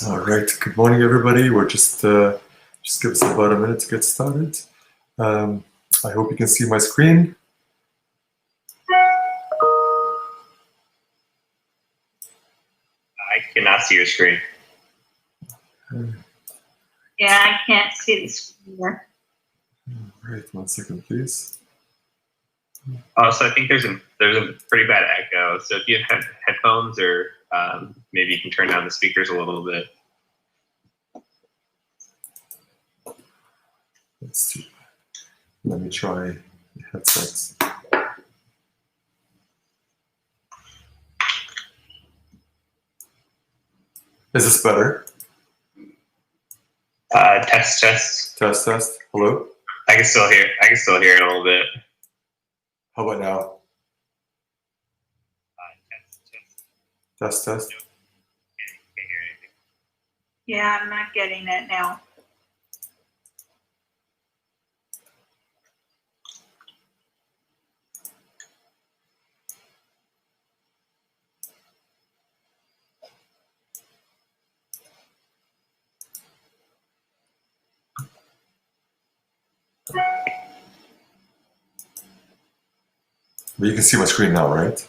All right. Good morning, everybody. We're just give us about a minute to get started. I hope you can see my screen. I cannot see your screen. Yeah, I can't see the screen either. All right. 1 second, please. Oh, so I think there's a pretty bad echo. So if you have headphones, or maybe you can turn down the speakers a little bit. Let's see. Let me try the headsets. Is this better? Test. Test, test. Hello? I can still hear it a little bit. How about now? Test, test. Can't hear anything. Yeah, I'm not getting it now. But you can see my screen now, right?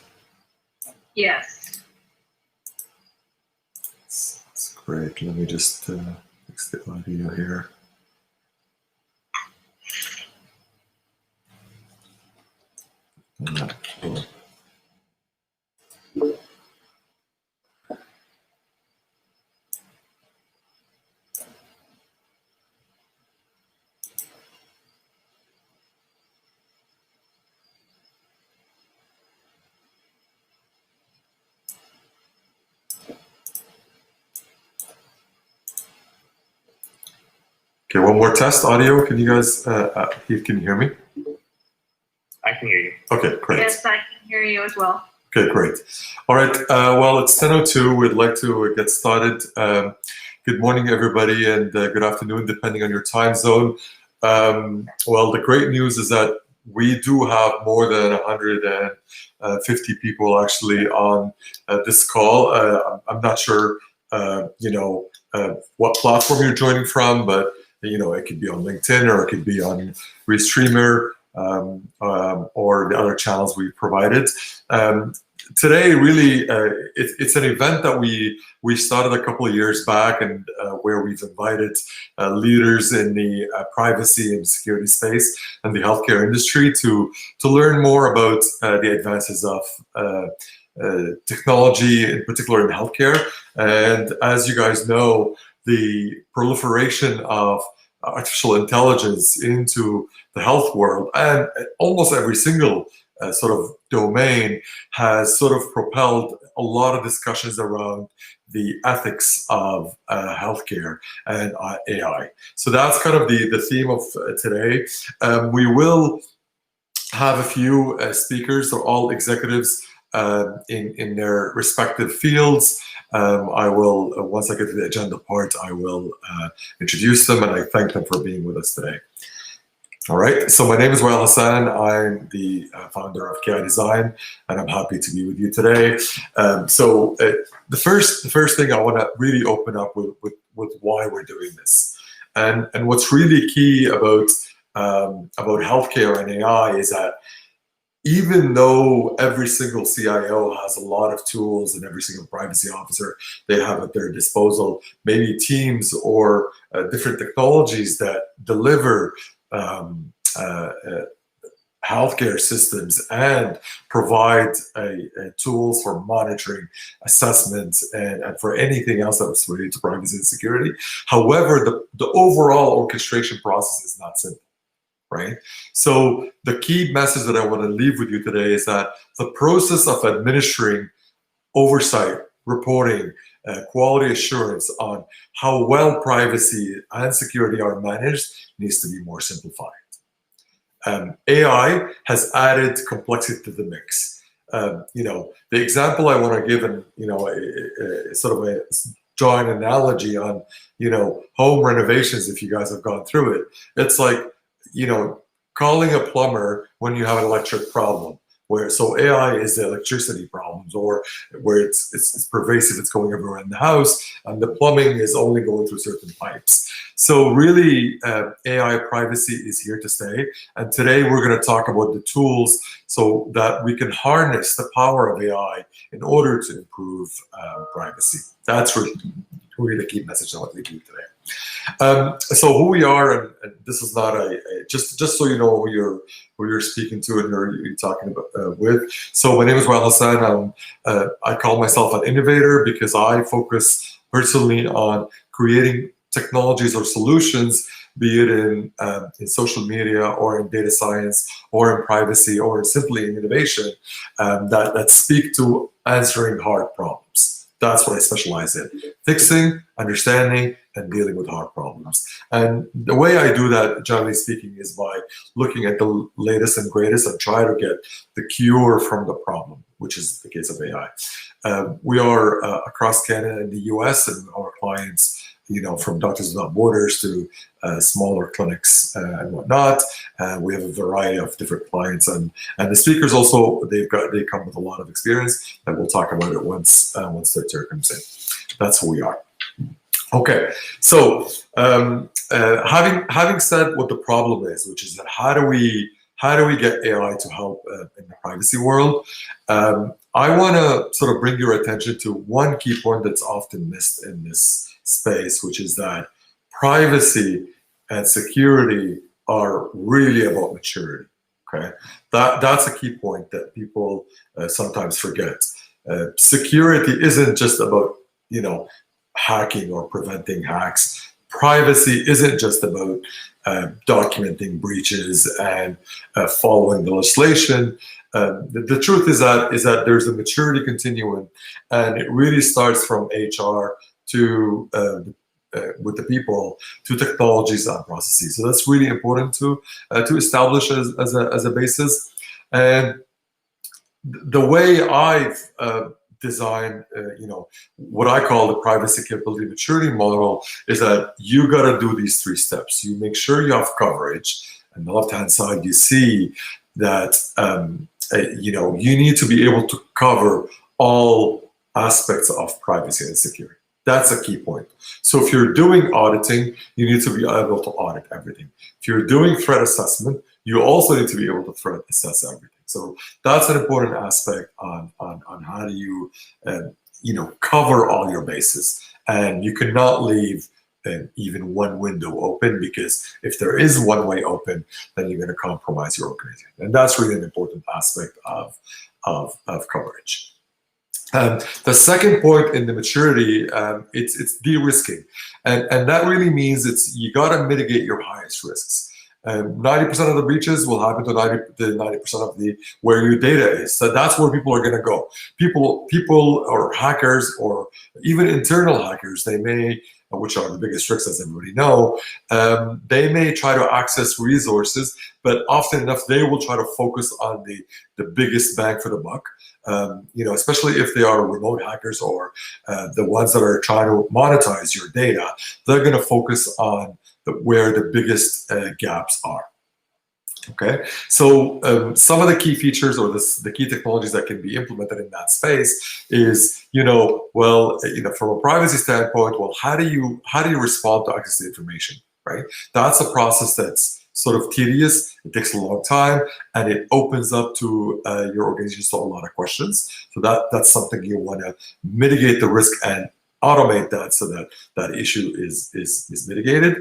Yes. That's great. Let me just fix the audio here. Okay, one more test audio. Can you guys, Heath, can you hear me? I can hear you. Okay, great. Yes, I can hear you as well. Okay, great. All right, well, it's 10:02. We'd like to get started. Good morning, everybody, and good afternoon, depending on your time zone. Well, the great news is that we do have more than 150 people actually on this call. I'm not sure, what platform you're joining from, but it could be on LinkedIn, or it could be on Restreamer, or the other channels we provided. Today, really, it's an event that we started a couple of years back, and where we've invited leaders in the privacy and security space and the healthcare industry to learn more about the advances of technology, in particular in healthcare. And as you guys know, the proliferation of artificial intelligence into the health world, and almost every single sort of domain, has sort of propelled a lot of discussions around the ethics of healthcare and AI. So that's kind of the theme of today. We will have a few speakers. They're all executives in their respective fields. I will, once I get to the agenda part, I will introduce them, and I thank them for being with us today. All right, so my name is Wael Hassan. I'm the founder of KI Design, and I'm happy to be with you today. The first thing I want to really open up with why we're doing this, and what's really key about healthcare and AI is that even though every single CIO has a lot of tools, and every single privacy officer they have at their disposal, maybe teams or different technologies that deliver healthcare systems and provide tools for monitoring, assessments, and for anything else that's related to privacy and security. However, the overall orchestration process is not simple. Right? So the key message that I want to leave with you today is that the process of administering oversight, reporting, quality assurance on how well privacy and security are managed needs to be more simplified. AI has added complexity to the mix. The example I want to give, and draw an analogy on, home renovations. If you guys have gone through it, it's like, calling a plumber when you have an electric problem. where so AI is the electricity problems, or where it's pervasive, it's going everywhere in the house, and the plumbing is only going through certain pipes. So really, AI privacy is here to stay. And today we're going to talk about the tools so that we can harness the power of AI in order to improve privacy. That's really the key message I want to give today. So who we are, and this is not just so you know who you're speaking to and who you're talking about with. So my name is Wael Hassan. I call myself an innovator because I focus personally on creating technologies or solutions, be it in social media or in data science or in privacy or simply in innovation, that speak to answering hard problems. That's what I specialize in: fixing, understanding, and dealing with hard problems. And the way I do that, generally speaking, is by looking at the latest and greatest and try to get the cure from the problem, which is the case of AI. We are across Canada and the US, and our clients, from Doctors Without Borders to smaller clinics and whatnot. We have a variety of different clients, and the speakers also, they come with a lot of experience, and we'll talk about it once their turn comes in. That's who we are. Okay, so having said what the problem is, which is that how do we get AI to help in the privacy world? I want to sort of bring your attention to one key point that's often missed in this space, which is that privacy and security are really about maturity. Okay, that's a key point that people sometimes forget. Security isn't just about hacking or preventing hacks. Privacy isn't just about documenting breaches and following the legislation. The truth is that there's a maturity continuum, and it really starts from HR to with the people, to technologies and processes. So that's really important to establish as a basis. And the way I've designed, what I call the privacy capability maturity model is that you got to do these 3 steps. You make sure you have coverage. On the left-hand side, you see that you need to be able to cover all aspects of privacy and security. That's a key point. So if you're doing auditing, you need to be able to audit everything. If you're doing threat assessment, you also need to be able to threat assess everything. So that's an important aspect on how do you cover all your bases. And you cannot leave even one window open, because if there is one way open, then you're going to compromise your organization. And that's really an important aspect of coverage. The second point in the maturity, it's de-risking, and that really means you got to mitigate your highest risks. 90% of the breaches will happen to 90% of where your data is. So that's where people are going to go. People or hackers, or even internal hackers, they may, which are the biggest risks, as everybody know, they may try to access resources, but often enough they will try to focus on the biggest bang for the buck. Especially if they are remote hackers or the ones that are trying to monetize your data, they're going to focus on where the biggest gaps are. Okay, so some of the key features or the key technologies that can be implemented in that space is, from a privacy standpoint, how do you respond to access to information, right? That's a process that's sort of tedious. It takes a long time, and it opens up to your organization to a lot of questions. So that's something you want to mitigate the risk and automate that so that issue is mitigated.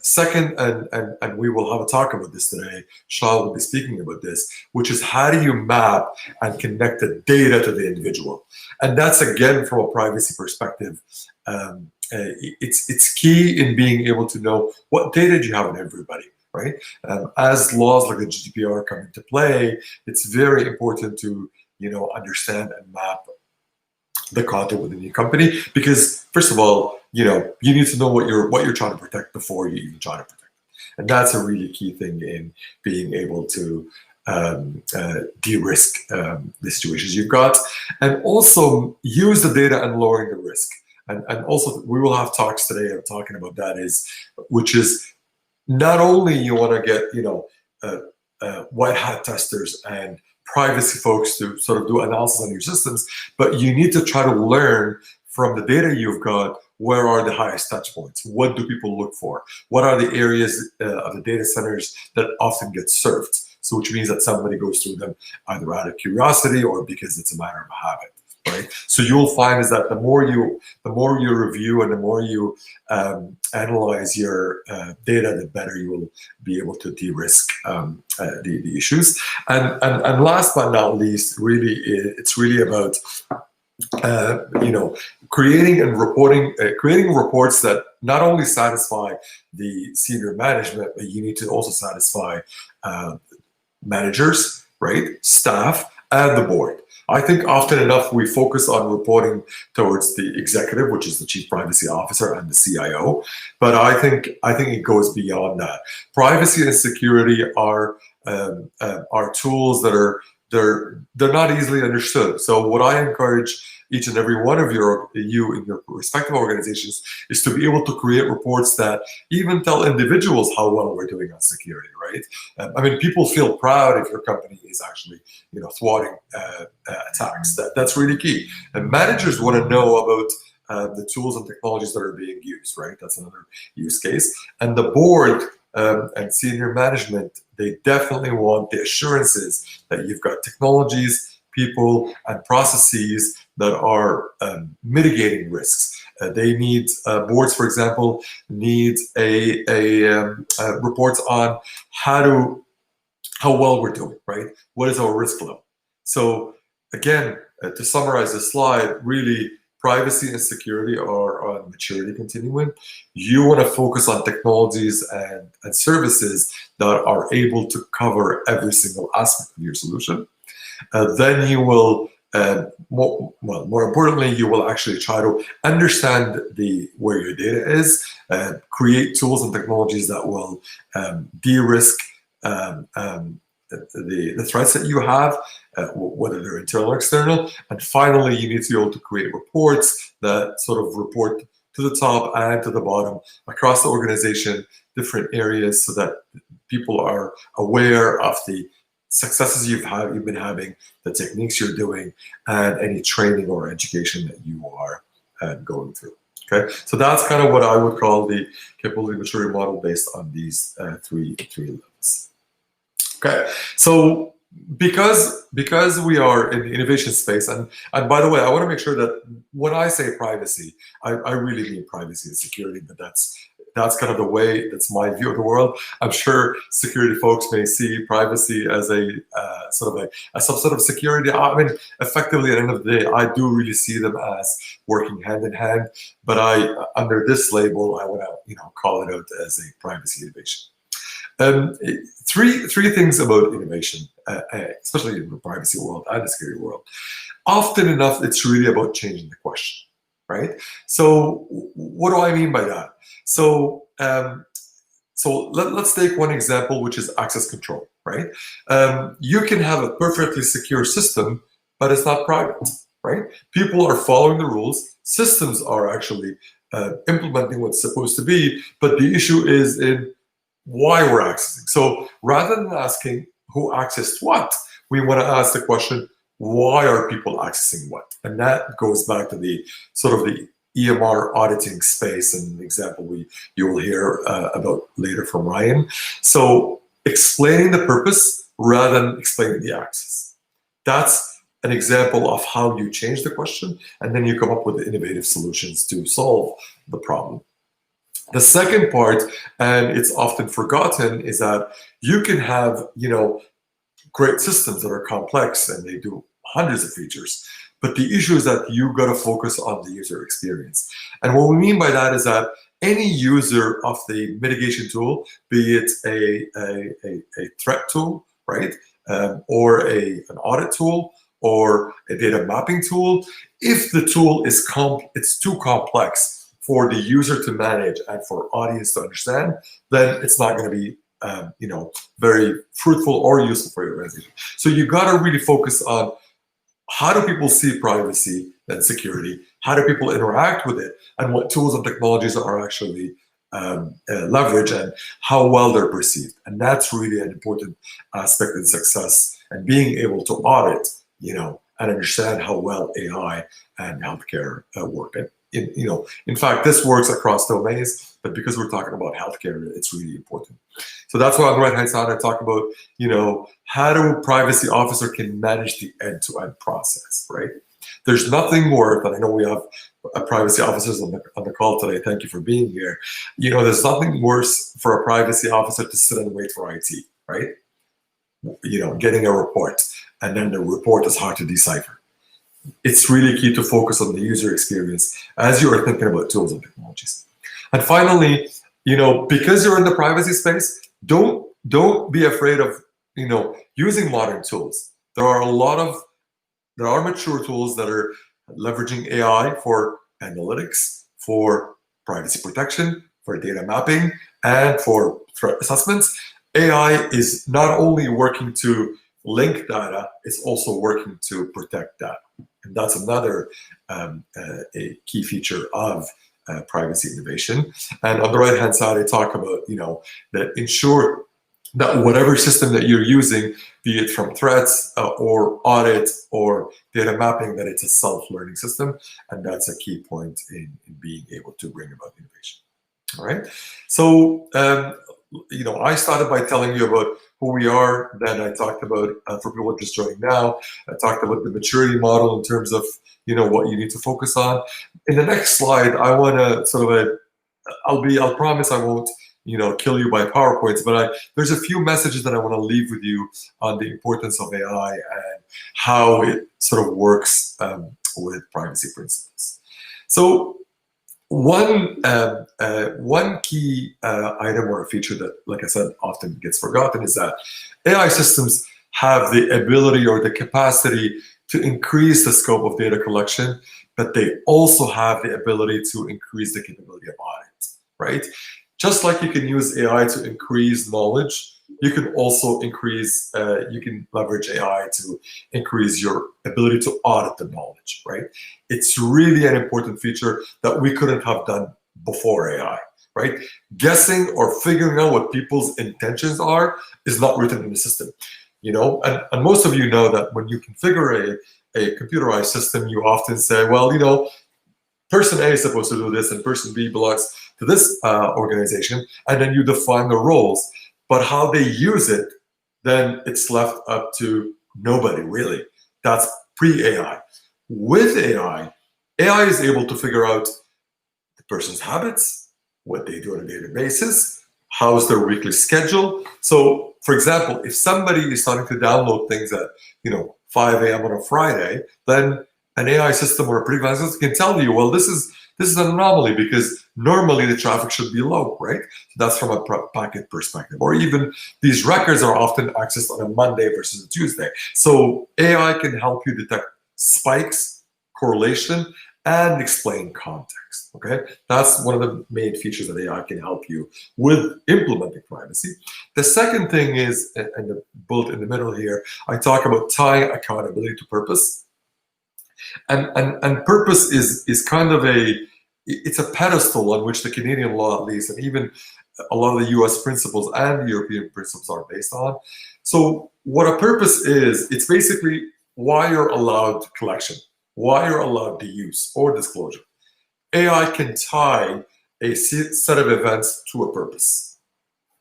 Second, and we will have a talk about this today, Shah will be speaking about this, which is how do you map and connect the data to the individual? And that's, again, from a privacy perspective, it's key in being able to know what data do you have on everybody, right? As laws like the GDPR come into play, it's very important to understand and map the content within your company, because first of all, you need to know what you're trying to protect before you even try to protect it. And that's a really key thing in being able to de-risk the situations you've got, and also use the data and lowering the risk. And also we will have talks today of talking about that, which is not only you want to get white hat testers and privacy folks to sort of do analysis on your systems, but you need to try to learn from the data you've got, where are the highest touch points? What do people look for? What are the areas of the data centers that often get served? So which means that somebody goes through them either out of curiosity or because it's a matter of habit, right? So you'll find is that the more you review and the more you analyze your data, the better you will be able to de-risk the issues. And last but not least, really, it's really about creating and reporting, creating reports that not only satisfy the senior management, but you need to also satisfy managers, right, staff, and the board. I think often enough we focus on reporting towards the executive, which is the chief privacy officer and the CIO, but I think it goes beyond that. Privacy and security are tools that are they're not easily understood. So what I encourage each and every one of you in your respective organizations is to be able to create reports that even tell individuals how well we're doing on security, right? I mean, people feel proud if your company is actually, thwarting attacks. That's really key. And managers want to know about the tools and technologies that are being used, right? That's another use case. And the board and senior management, they definitely want the assurances that you've got technologies, people, and processes that are mitigating risks. They need boards, for example, need reports on how well we're doing, right? What is our risk level? So again, to summarize this slide, really, privacy and security are on maturity continuum. You want to focus on technologies and services that are able to cover every single aspect of your solution. Then you will, more importantly, you will actually try to understand where your data is, create tools and technologies that will de-risk the threats that you have, whether they're internal or external. And finally, you need to be able to create reports that sort of report to the top and to the bottom across the organization, different areas, so that people are aware of the successes you've been having, the techniques you're doing, and any training or education that you are going through. Okay, so that's kind of what I would call the capability maturity model based on these three levels. Okay, so because we are in the innovation space, and by the way, I want to make sure that when I say privacy, I really mean privacy and security, but that's kind of the way, that's my view of the world. I'm sure security folks may see privacy as a sort of a subset of security. I mean, effectively, at the end of the day, I do really see them as working hand in hand, but under this label, I want to call it out as a privacy innovation. Three things about innovation, especially in the privacy world and the security world. Often enough, it's really about changing the question, right? So what do I mean by that? So let's take one example, which is access control, right? You can have a perfectly secure system, but it's not private, right? People are following the rules. Systems are actually implementing what's supposed to be, but the issue is in why we're accessing. So rather than asking who accessed what, we want to ask the question, why are people accessing what? And that goes back to the sort of the EMR auditing space, and an example you will hear about later from Ryan. So explaining the purpose rather than explaining the access. That's an example of how you change the question, and then you come up with innovative solutions to solve the problem. The second part, and it's often forgotten, is that you can have, great systems that are complex and they do hundreds of features. But the issue is that you've got to focus on the user experience. And what we mean by that is that any user of the mitigation tool, be it a threat tool, right, or an audit tool, or a data mapping tool, if the tool is it's too complex for the user to manage and for audience to understand, then it's not going to be very fruitful or useful for your organization. So you got to really focus on how do people see privacy and security, how do people interact with it, and what tools and technologies are actually leveraged and how well they're perceived. And that's really an important aspect in success and being able to audit, and understand how well AI and healthcare work. And in fact, this works across domains, but because we're talking about healthcare, it's really important. So that's why on the right-hand side, I talk about, how do privacy officer can manage the end-to-end process, right? There's nothing more than, I know we have privacy officers on the call today. Thank you for being here. There's nothing worse for a privacy officer to sit and wait for IT, right? Getting a report, and then the report is hard to decipher. It's really key to focus on the user experience as you are thinking about tools and technologies. And finally, because you're in the privacy space, don't be afraid of, using modern tools. There are mature tools that are leveraging AI for analytics, for privacy protection, for data mapping, and for threat assessments. AI is not only working to link data, it's also working to protect data. And that's another a key feature of privacy innovation. And on the right-hand side, I talk about, that ensure that whatever system that you're using, be it from threats or audit or data mapping, that it's a self-learning system. And that's a key point in being able to bring about innovation. All right. So, I started by telling you about who we are. Then I talked about, for people just joining now, I talked about the maturity model in terms of, what you need to focus on. In the next slide, I want to I'll promise I won't, kill you by PowerPoints, but there's a few messages that I want to leave with you on the importance of AI and how it sort of works with privacy principles. So one key item or a feature that, like I said, often gets forgotten is that AI systems have the ability or the capacity to increase the scope of data collection, but they also have the ability to increase the capability of audit, right? Just like you can use AI to increase knowledge, you can also you can leverage AI to increase your ability to audit the knowledge, right? It's really an important feature that we couldn't have done before AI, right? Guessing or figuring out what people's intentions are is not written in the system, and most of you know that when you configure a computerized system, you often say, well, person A is supposed to do this and person B belongs to this organization, and then you define the roles. But how they use it, then it's left up to nobody, really. That's pre-AI. With AI, AI is able to figure out the person's habits, what they do on a daily basis, how's their weekly schedule. So, for example, if somebody is starting to download things at 5 a.m. on a Friday, then an AI system or a predictive system can tell you, well, this is an anomaly because normally the traffic should be low, right? So that's from a packet perspective. Or even these records are often accessed on a Monday versus a Tuesday. So AI can help you detect spikes, correlation, and explain context, okay? That's one of the main features that AI can help you with implementing privacy. The second thing is, and the bullet in the middle here, I talk about tying accountability to purpose. And purpose is kind of it's a pedestal on which the Canadian law, at least, and even a lot of the US principles and the European principles are based on. So what a purpose is, it's basically why you're allowed collection, why you're allowed the use or disclosure. AI can tie a set of events to a purpose.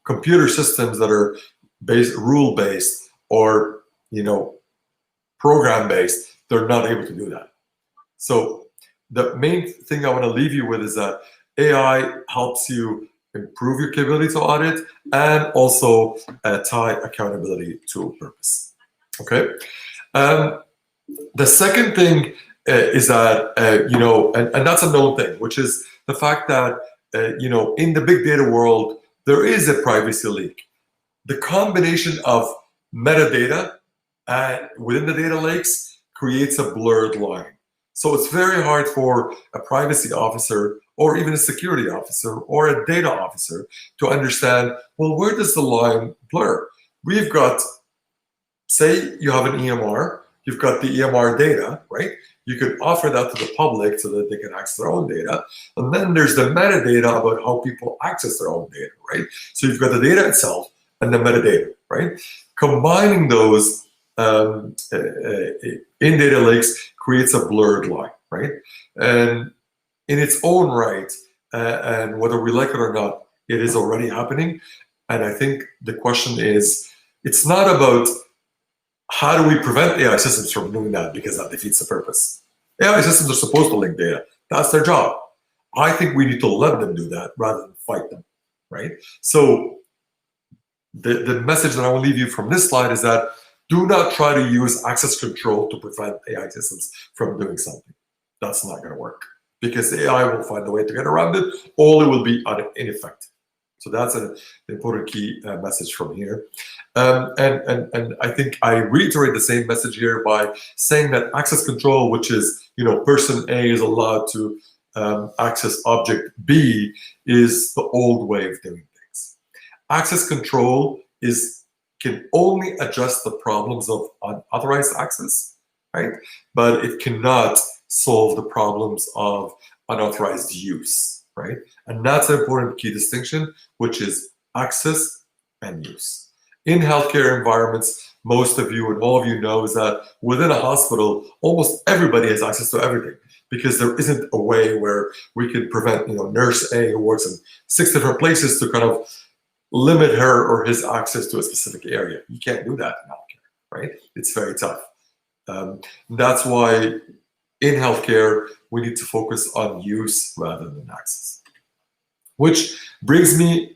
Computer systems that are rule-based or program-based, they're not able to do that. So the main thing I want to leave you with is that AI helps you improve your capability to audit and also tie accountability to a purpose. Okay. The second thing is that and that's a known thing, which is the fact that in the big data world there is a privacy leak. The combination of metadata within the data lakes creates a blurred line. So it's very hard for a privacy officer or even a security officer or a data officer to understand, well, where does the line blur? We've got, say you have an EMR, you've got the EMR data, right? You could offer that to the public so that they can access their own data. And then there's the metadata about how people access their own data, right? So you've got the data itself and the metadata, right? Combining those in data lakes creates a blurred line, right? And in its own right, and whether we like it or not, it is already happening. And I think the question is, it's not about how do we prevent AI systems from doing that, because that defeats the purpose. AI systems are supposed to link data. That's their job. I think we need to let them do that rather than fight them, right? So the message that I will leave you from this slide is that do not try to use access control to prevent AI systems from doing something. That's not going to work, because the AI will find a way to get around it, or it will be ineffective. So that's an important key message from here. And I think I reiterate the same message here by saying that access control, which is, person A is allowed to access object B, is the old way of doing things. Access control can only address the problems of unauthorized access, right? But it cannot solve the problems of unauthorized use, right? And that's an important key distinction, which is access and use. In healthcare environments, most of you and all of you know is that within a hospital, almost everybody has access to everything, because there isn't a way where we can prevent, nurse A who works in 6 different places to kind of limit her or his access to a specific area. You can't do that in healthcare, right? It's very tough. That's why in healthcare, we need to focus on use rather than access. Which brings me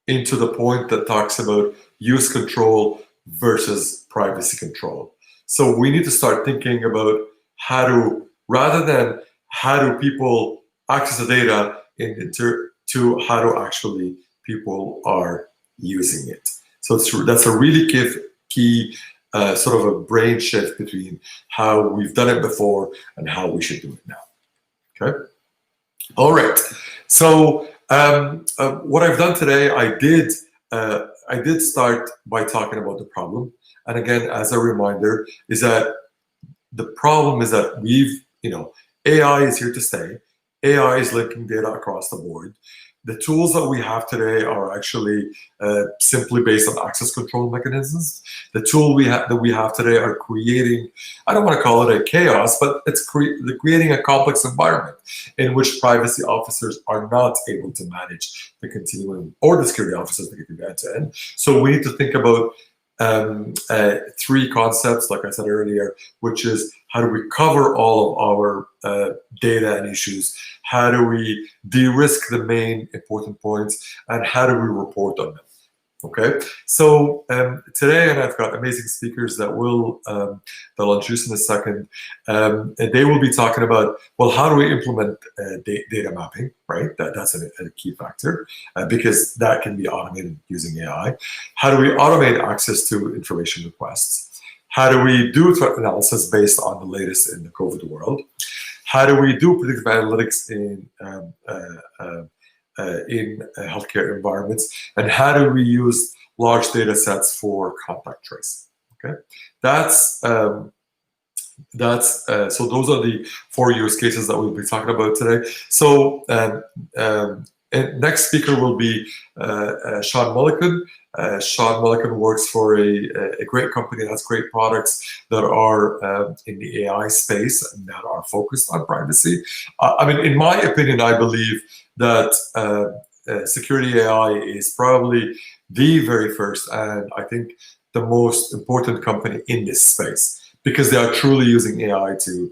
into the point that talks about use control versus privacy control. So we need to start thinking about rather than how do people access the data, to how do actually people are using it. So that's a really key sort of a brain shift between how we've done it before and how we should do it now. Okay. All right. So what I've done today, I did start by talking about the problem. And again, as a reminder, is that the problem is that AI is here to stay. AI is linking data across the board. The tools that we have today are actually simply based on access control mechanisms. The tool that we have today are creating, I don't want to call it a chaos, but it's creating a complex environment in which privacy officers are not able to manage the continuum, or the security officers that can do end-to-end. So we need to think about 3 concepts, like I said earlier, which is how do we cover all of our data and issues? How do we de-risk the main important points? And how do we report on them? Okay, so today, and I've got amazing speakers that I'll introduce in a second, and they will be talking about, well, how do we implement data mapping, right? That's a key factor, because that can be automated using AI. How do we automate access to information requests? How do we do threat analysis based on the latest in the COVID world? How do we do predictive analytics in healthcare environments, and how do we use large data sets for contact tracing? Okay, so those are the 4 use cases that we'll be talking about today. So next speaker will be Sean Mullican. Sean Mullican works for a great company that has great products that are in the AI space and that are focused on privacy. I mean, in my opinion, I believe that security AI is probably the very first, and I think the most important company in this space, because they are truly using AI to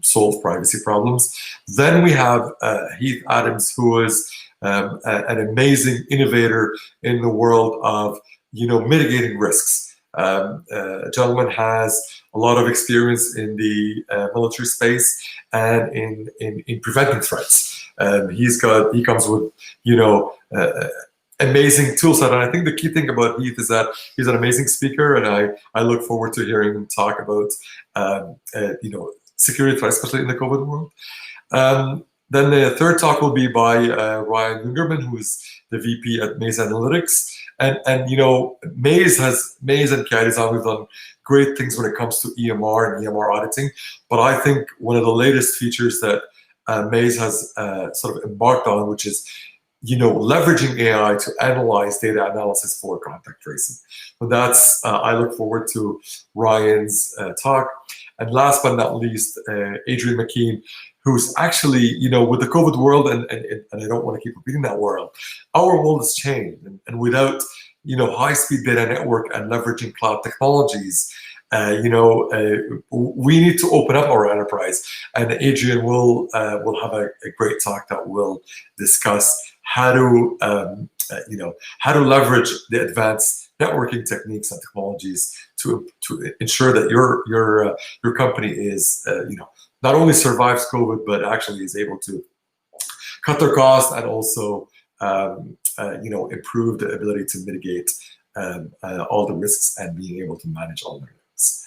solve privacy problems. Then we have Heath Adams, who is an amazing innovator in the world of mitigating risks. A gentleman has a lot of experience in the military space and in preventing threats. He comes with amazing tool set, and I think the key thing about Heath is that he's an amazing speaker, and I look forward to hearing him talk about security threats, especially in the COVID world. Then the third talk will be by Ryan Gungerman, who is the VP at Maze Analytics, and Maze and CAD Design, we've done great things when it comes to EMR and EMR auditing, but I think one of the latest features that Maze has sort of embarked on, which is leveraging AI to analyze data analysis for contact tracing. So that's, I look forward to Ryan's talk. And last but not least, Adrian McKean, who's actually, with the COVID world, and I don't want to keep repeating that world, our world has changed. And without, high-speed data network and leveraging cloud technologies, we need to open up our enterprise. And Adrian will have a great talk that will discuss how to, how to leverage the advanced networking techniques and technologies to ensure that your company is, not only survives COVID, but actually is able to cut their costs and also, improve the ability to mitigate all the risks and being able to manage all the risks.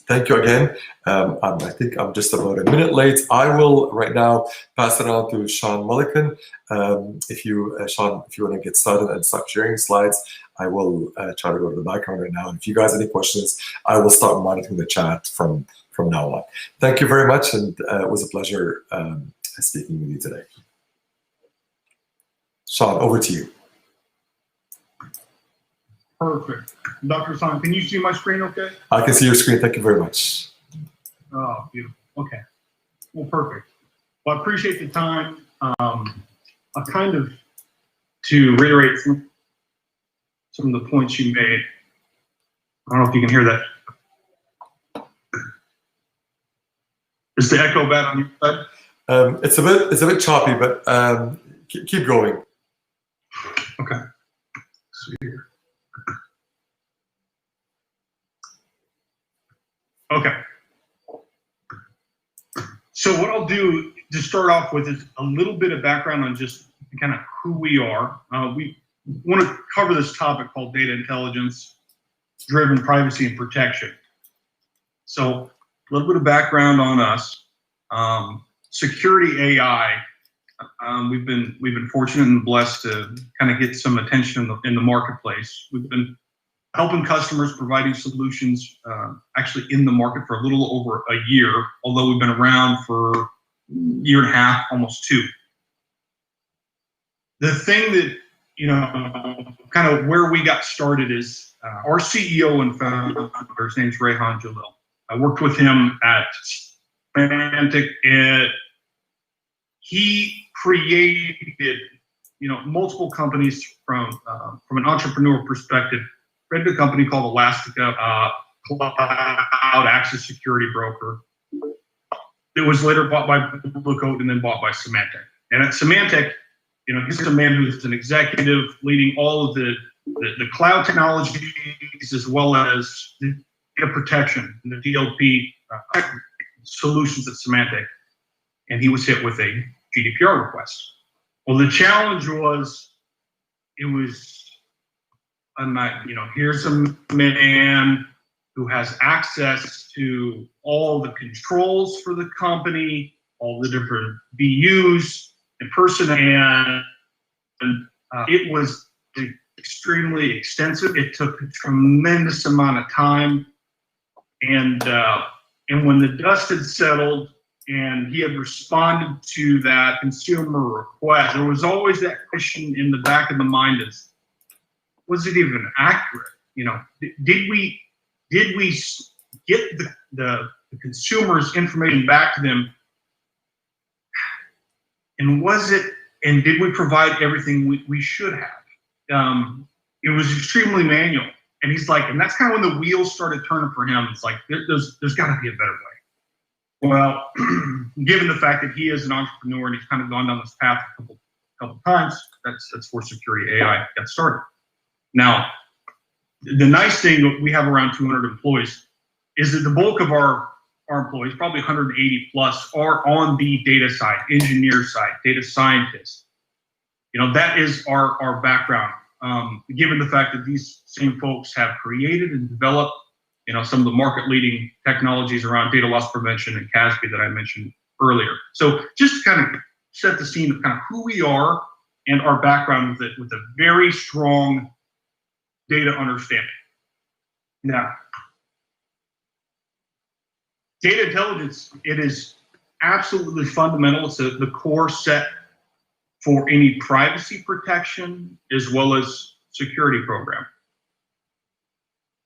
Thank you again. I think I'm just about a minute late. I will right now pass it on to Sean Mullican. Sean, if you want to get started and start sharing slides, I will try to go to the background right now. And if you guys have any questions, I will start monitoring the chat from now on. Thank you very much, and it was a pleasure speaking with you today. Sean, over to you. Perfect. Dr. Hassan, can you see my screen okay? I can see your screen. Thank you very much. Oh, beautiful. Okay. Well, perfect. Well, I appreciate the time. To reiterate some of the points you made. I don't know if you can hear that. Is the echo bad on your side? It's a bit choppy, but keep going. Okay. Let's see here. Okay. So what I'll do to start off with is a little bit of background on just kind of who we are. We want to cover this topic called data intelligence, driven privacy and protection. So a little bit of background on us. Security AI. We've been fortunate and blessed to kind of get some attention in the marketplace. We've been helping customers, providing solutions actually in the market for a little over a year, although we've been around for a year and a half, almost two. The thing that, kind of where we got started is our CEO and founder, his name's Rehan Jalil. I worked with him at Symantec, and he created, multiple companies from an entrepreneur perspective. Created a company called Elastica, cloud access security broker. It was later bought by Blue Coat and then bought by Symantec. And at Symantec, he's a man who's an executive leading all of the cloud technologies as well as data protection and the DLP solutions at Symantec. And he was hit with a GDPR request. Well, the challenge was, here's a man who has access to all the controls for the company, all the different BUs and personnel, and it was extremely extensive. It took a tremendous amount of time, and when the dust had settled and he had responded to that consumer request, there was always that question in the back of the mind: was it even accurate? Did we get the consumer's information back to them? And did we provide everything we should have? It was extremely manual. And he's like, and that's kind of when the wheels started turning for him. It's like, there's got to be a better way. Well, given the fact that he is an entrepreneur and he's kind of gone down this path a couple times, that's where Security AI got started. Now, the nice thing that we have around 200 employees is that the bulk of our employees, probably 180 plus, are on the data side, engineer side, data scientists. That is our background. Given the fact that these same folks have created and developed, some of the market-leading technologies around data loss prevention and CASB that I mentioned earlier. So just to kind of set the scene of kind of who we are and our background with a very strong data understanding. Now, data intelligence, it is absolutely fundamental. It's the core set for any privacy protection as well as security program.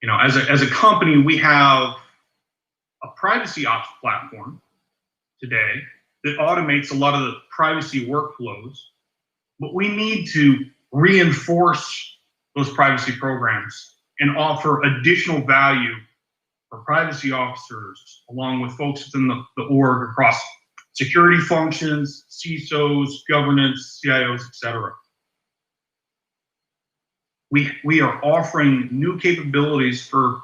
You know, as a company, we have a privacy ops platform today that automates a lot of the privacy workflows, but we need to reinforce those privacy programs and offer additional value for privacy officers, along with folks within the org across security functions, CISOs, governance, CIOs, etc. We are offering new capabilities for,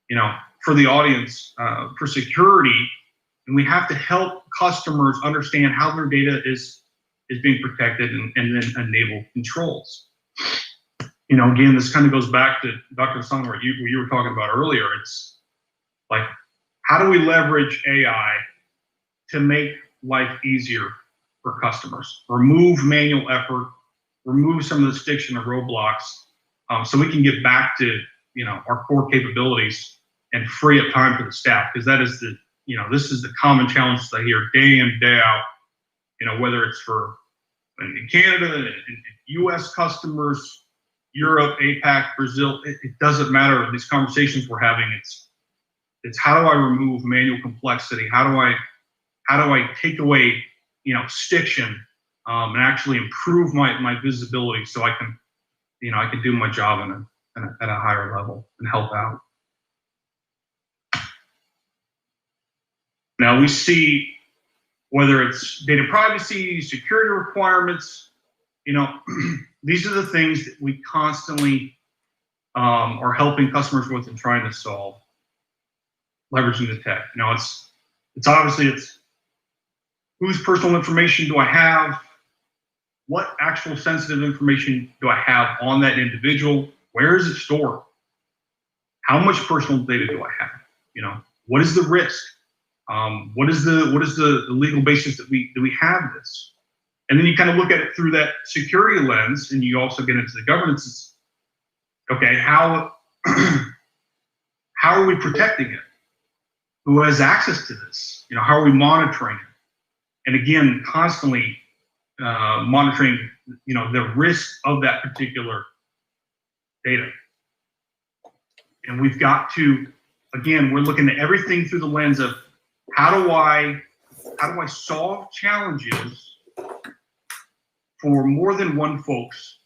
you know, for the audience, for security, and we have to help customers understand how their data is being protected and then enable controls. You know, again, this kind of goes back to Dr. Song, what you were talking about earlier. It's like, how do we leverage AI to make life easier for customers? Remove manual effort, remove some of the sticks and the roadblocks, so we can get back to, you know, our core capabilities and free up time for the staff, because that is the, you know, this is the common challenge that I hear day in, day out, you know, whether it's for in Canada, in US customers, Europe, APAC, Brazil, it doesn't matter. These conversations we're having, it's how do I remove manual complexity? How do I take away, you know, stiction, and actually improve my visibility so I can, you know, I can do my job at a higher level and help out. Now we see, whether it's data privacy, security requirements, you know, these are the things that we constantly are helping customers with and trying to solve, leveraging the tech. You know, it's obviously, it's whose personal information do I have? What actual sensitive information do I have on that individual? Where is it stored? How much personal data do I have? You know, what is the risk? What is the legal basis that we have this? And then you kind of look at it through that security lens, and you also get into the governance. Okay, how are we protecting it? Who has access to this? You know, how are we monitoring it? And again, constantly monitoring, you know, the risk of that particular data. And we've got to, again, we're looking at everything through the lens of how do I solve challenges for more than one folks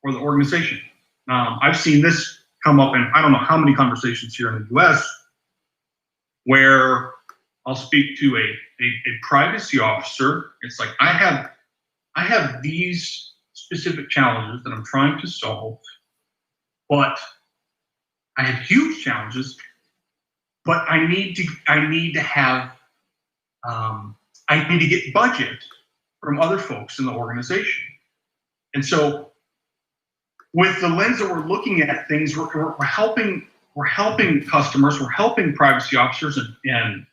or the organization. I've seen this come up in I don't know how many conversations here in the US where I'll speak to a privacy officer. It's like, I have these specific challenges that I'm trying to solve, but I have huge challenges, but I need to get budget from other folks in the organization. And so with the lens that we're looking at things, we're helping customers, we're helping privacy officers and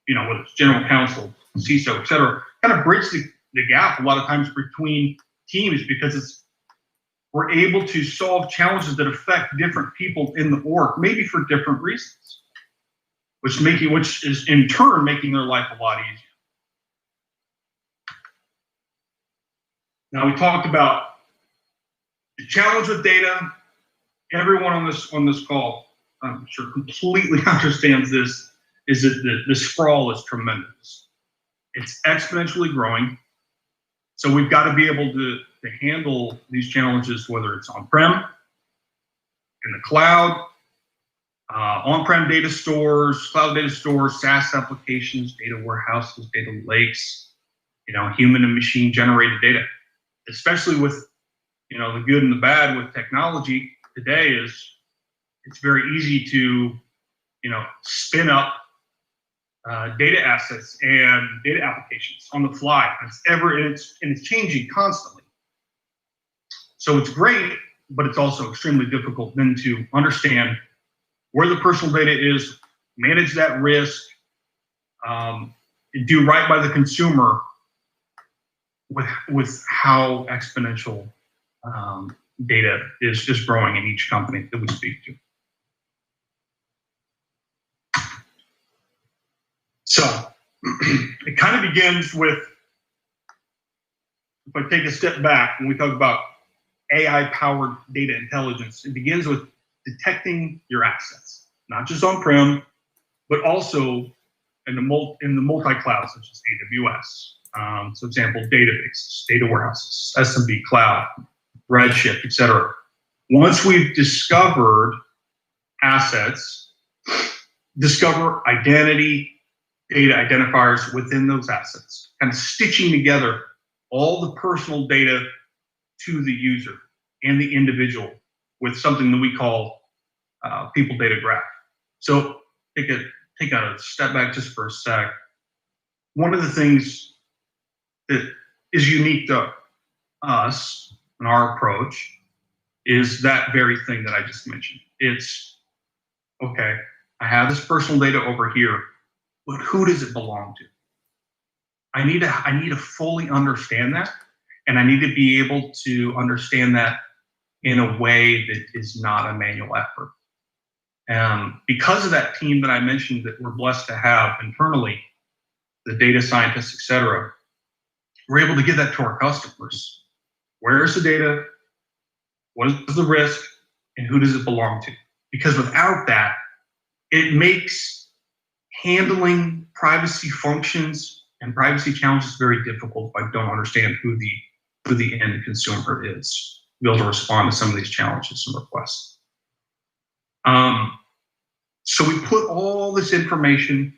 you know, whether it's general counsel, CISO, et cetera, kind of bridge the gap a lot of times between teams, because we're able to solve challenges that affect different people in the org, maybe for different reasons, which is in turn making their life a lot easier. Now we talked about the challenge with data. Everyone on this call, I'm sure, completely understands this. Is that the sprawl is tremendous. It's exponentially growing. So we've got to be able to handle these challenges, whether it's on-prem, in the cloud, on-prem data stores, cloud data stores, SaaS applications, data warehouses, data lakes, you know, human and machine generated data. Especially with, you know, the good and the bad with technology today is it's very easy to, you know, spin up data assets and data applications on the fly. And it's changing constantly. So it's great, but it's also extremely difficult then to understand where the personal data is, manage that risk, do right by the consumer with how exponential data is just growing in each company that we speak to. So it kind of begins with if I take a step back, when we talk about AI-powered data intelligence, it begins with detecting your assets, not just on-prem, but also in the multi-cloud, such as AWS. So example, databases, data warehouses, SMB cloud, Redshift, etc. Once we've discovered assets, discover identity, data identifiers within those assets, kind of stitching together all the personal data to the user and the individual with something that we call people data graph. So take a step back just for a sec. One of the things that is unique to us and our approach is that very thing that I just mentioned. It's, okay, I have this personal data over here, but who does it belong to? I need to fully understand that, and I need to be able to understand that in a way that is not a manual effort. Because of that team that I mentioned that we're blessed to have internally, the data scientists, et cetera, we're able to give that to our customers. Where is the data? What is the risk? And who does it belong to? Because without that, it makes handling privacy functions and privacy challenges very difficult if I don't understand who the end consumer is, to be able to respond to some of these challenges and requests. So we put all this information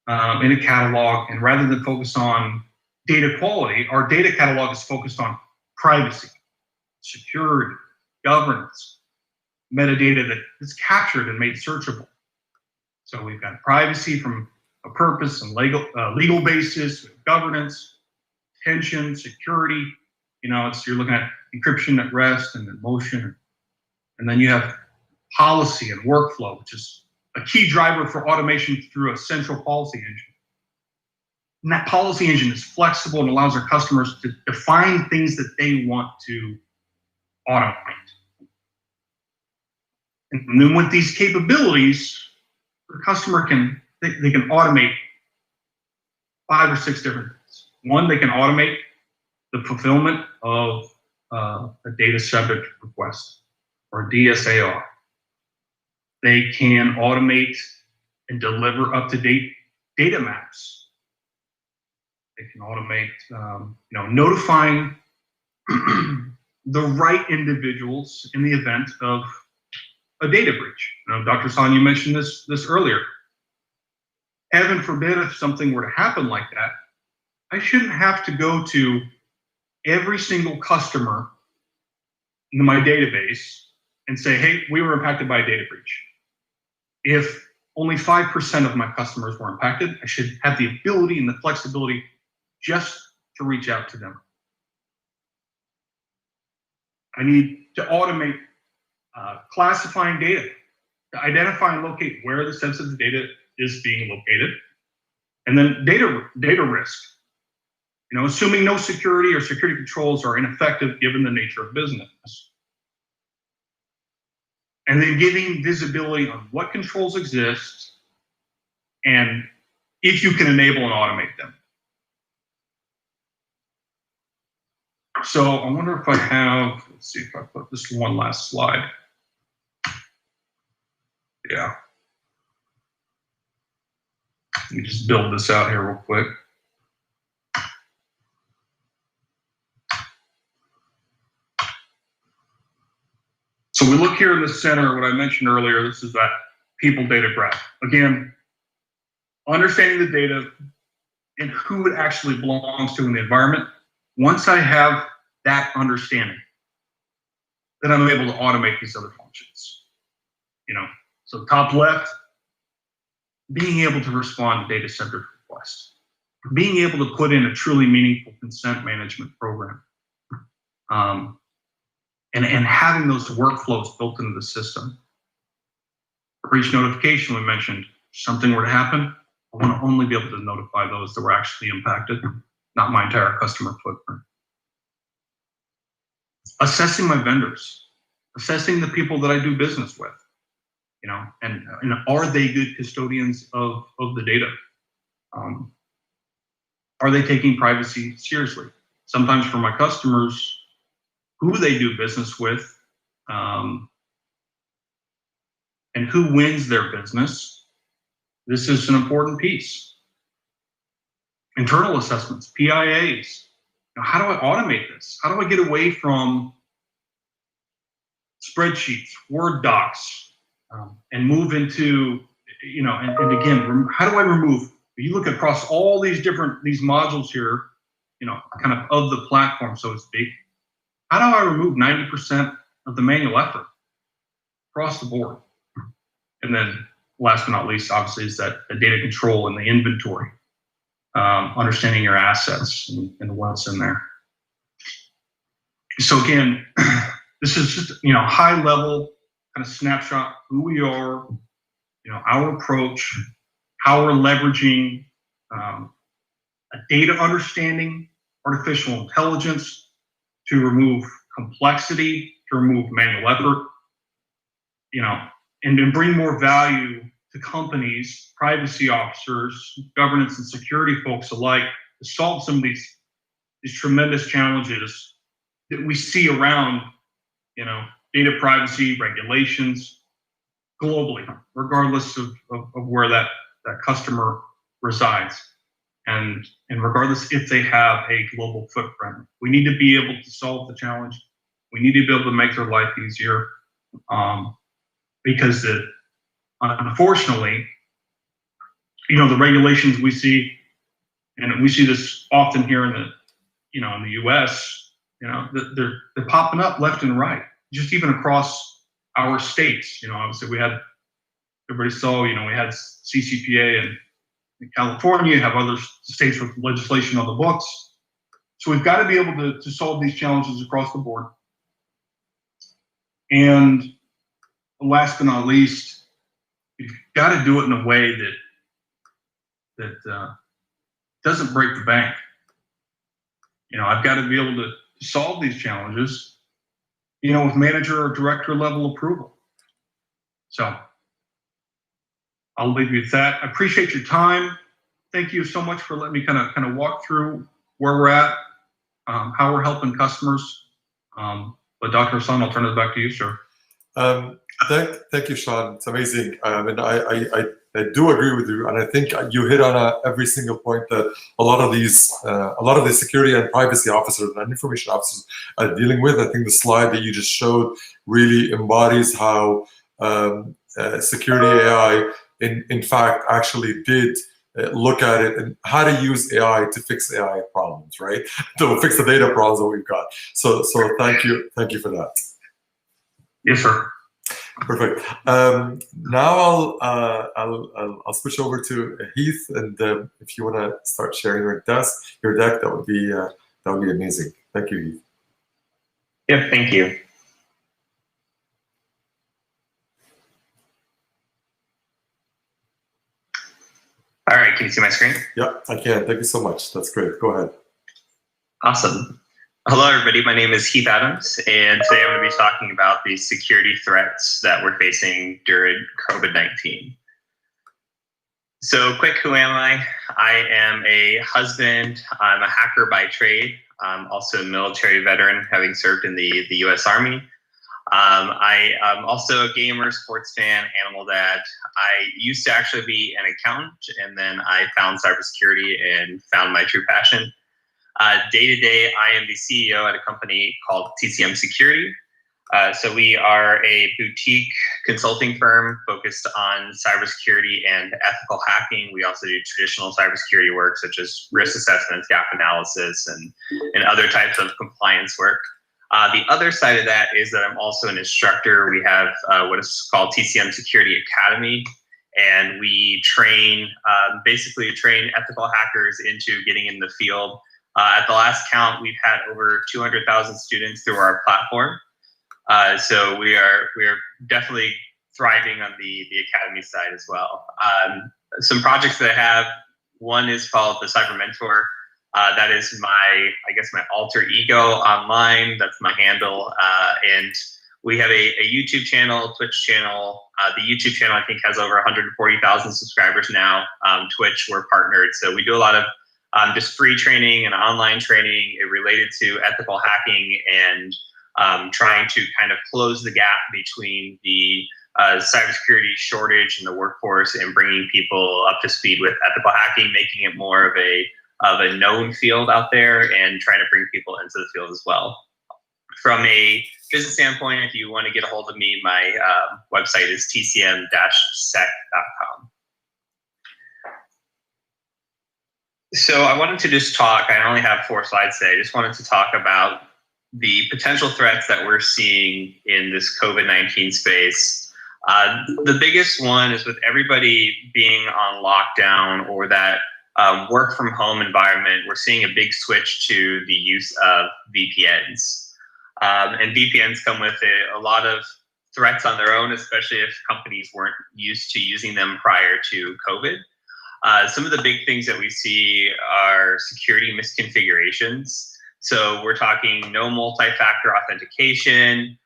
in a catalog, and rather than focus on data quality, our data catalog is focused on privacy, security, governance, metadata that is captured and made searchable. So we've got privacy from a purpose and legal basis, governance, attention, security. You know, you're looking at encryption at rest and in motion. And then you have policy and workflow, which is a key driver for automation through a central policy engine. And that policy engine is flexible and allows our customers to define things that they want to automate. And then with these capabilities, the customer can automate 5 or 6 different things. One, they can automate the fulfillment of a data subject request or DSAR. They can automate and deliver up-to-date data maps. They can automate, notifying the right individuals in the event of a data breach. Dr. San, you mentioned this earlier. Heaven forbid if something were to happen like that, I shouldn't have to go to every single customer in my database and say, hey, we were impacted by a data breach. If only 5% of my customers were impacted, I should have the ability and the flexibility just to reach out to them. I need to automate classifying data to identify and locate where the sensitive data is being located. And then data risk. Assuming no security or security controls are ineffective given the nature of business. And then giving visibility on what controls exist and if you can enable and automate them. So I wonder if I have, let's see if I put this one last slide. Yeah. Let me just build this out here real quick. So we look here in the center, what I mentioned earlier, this is that people data graph. Again, understanding the data and who it actually belongs to in the environment. Once I have that understanding, then I'm able to automate these other functions. So top left, being able to respond to data subject requests, being able to put in a truly meaningful consent management program, and having those workflows built into the system. Breach notification, we mentioned, if something were to happen, I want to only be able to notify those that were actually impacted, not my entire customer footprint. Assessing my vendors, assessing the people that I do business with, and are they good custodians of the data? Are they taking privacy seriously? sometimes for my customers, who they do business with, and who wins their business. This is an important piece. Internal assessments, PIAs. Now, how do I automate this? How do I get away from spreadsheets, Word docs, and move into, and again, how do I remove? You look across all these modules here, kind of the platform, so to speak. How do I remove 90% of the manual effort across the board? And then last but not least, obviously, is that the data control and the inventory, understanding your assets and what's in there. So again, this is just, high level kind of snapshot, who we are, our approach, how we're leveraging a data understanding, artificial intelligence to remove complexity, to remove manual effort, and to bring more value to companies, privacy officers, governance and security folks alike, to solve some of these tremendous challenges that we see around, data privacy regulations globally, regardless of where that customer resides, and regardless if they have a global footprint. We need to be able to solve the challenge. We need to be able to make their life easier, because unfortunately, the regulations we see, and we see this often here in the U.S., they're popping up left and right, just even across our states. Obviously everybody saw, we had CCPA in California, have other states with legislation on the books. So we've got to be able to solve these challenges across the board. And last but not least, you've got to do it in a way that doesn't break the bank. I've got to be able to solve these challenges, with manager or director level approval. So I'll leave you with that. I appreciate your time. Thank you so much for letting me kind of walk through where we're at, how we're helping customers. But Dr. Hassan, I'll turn it back to you, sir. Thank you, Sean. It's amazing. And I do agree with you, and I think you hit on every single point that a lot of the security and privacy officers and information officers are dealing with. I think the slide that you just showed really embodies how security AI, in fact, actually did look at it and how to use AI to fix AI problems, right? To fix the data problems that we've got. So thank you for that. Yes, sir. Perfect. Now I'll switch over to Heath, and if you want to start sharing your deck, that would be amazing. Thank you, Heath. Yep. Thank you. All right. Can you see my screen? Yep, I can. Thank you so much. That's great. Go ahead. Awesome. Hello, everybody. My name is Heath Adams, and today I'm going to be talking about the security threats that we're facing during COVID-19. So quick, who am I? I am a husband. I'm a hacker by trade. I'm also a military veteran, having served in the U.S. Army. I am also a gamer, sports fan, animal dad. I used to actually be an accountant, and then I found cybersecurity and found my true passion. Day to day, I am the CEO at a company called TCM Security. So we are a boutique consulting firm focused on cybersecurity and ethical hacking. We also do traditional cybersecurity work, such as risk assessments, gap analysis, and other types of compliance work. The other side of that is that I'm also an instructor. We have what is called TCM Security Academy, and we basically train ethical hackers into getting in the field. At the last count, we've had over 200,000 students through our platform. So we are definitely thriving on the academy side as well. Some projects that I have, one is called the Cyber Mentor. That is my alter ego online. That's my handle. And we have a YouTube channel, Twitch channel. The YouTube channel, I think, has over 140,000 subscribers now. Twitch, we're partnered. So we do a lot of just free training and online training related to ethical hacking and trying to kind of close the gap between the cybersecurity shortage in the workforce and bringing people up to speed with ethical hacking, making it more of a known field out there and trying to bring people into the field as well. From a business standpoint, if you want to get a hold of me, my website is tcm-sec.com. So I wanted to just talk, I only have 4 slides today, I just wanted to talk about the potential threats that we're seeing in this COVID-19 space. The biggest one is with everybody being on lockdown or that work from home environment, we're seeing a big switch to the use of VPNs. And VPNs come with a lot of threats on their own, especially if companies weren't used to using them prior to COVID. Some of the big things that we see are security misconfigurations. So we're talking no multi-factor authentication.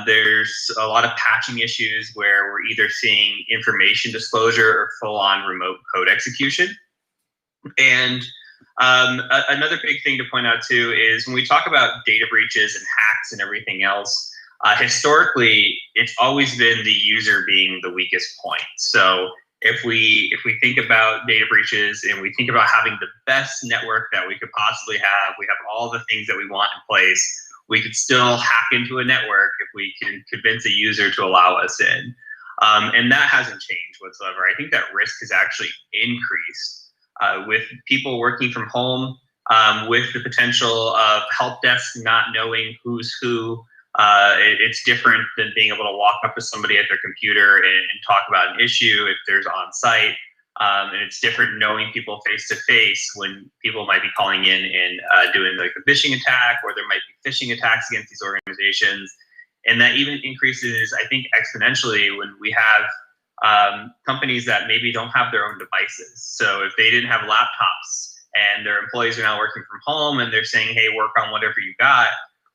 There's a lot of patching issues where we're either seeing information disclosure or full-on remote code execution. And another big thing to point out too is when we talk about data breaches and hacks and everything else, historically, it's always been the user being the weakest point. So if we think about data breaches and we think about having the best network that we could possibly have, we have all the things that we want in place, we could still hack into a network if we can convince a user to allow us in. And that hasn't changed whatsoever. I think that risk has actually increased with people working from home, with the potential of help desks not knowing who's who. It's different than being able to walk up to somebody at their computer and talk about an issue if there's on site. And it's different knowing people face to face when people might be calling in and doing like a phishing attack, or there might be phishing attacks against these organizations. And that even increases, I think, exponentially when we have companies that maybe don't have their own devices. So if they didn't have laptops and their employees are now working from home and they're saying, hey, work on whatever you got,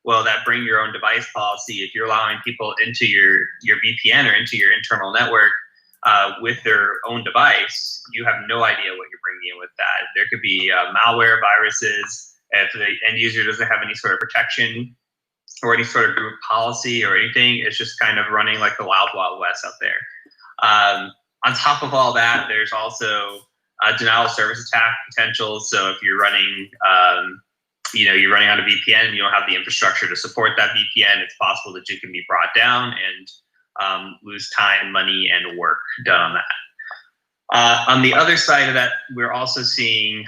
well, that bring your own device policy, if you're allowing people into your VPN or into your internal network with their own device, you have no idea what you're bringing in with that. There could be malware, viruses. If the end user doesn't have any sort of protection or any sort of group policy or anything, it's just kind of running like the wild, wild west out there. On top of all that, there's also denial of service attack potential. So if you're running you're running on a VPN, you don't have the infrastructure to support that VPN, it's possible that you can be brought down and lose time, money, and work done on that. On the other side of that, we're also seeing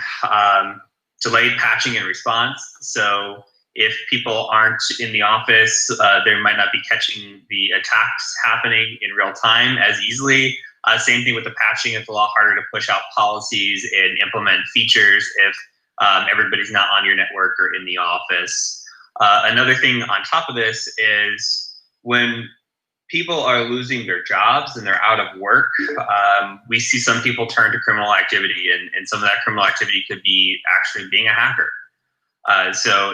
delayed patching and response. So if people aren't in the office, they might not be catching the attacks happening in real time as easily. Same thing with the patching. It's a lot harder to push out policies and implement features if everybody's not on your network or in the office. Another thing on top of this is when people are losing their jobs and they're out of work, we see some people turn to criminal activity, and some of that criminal activity could be actually being a hacker. So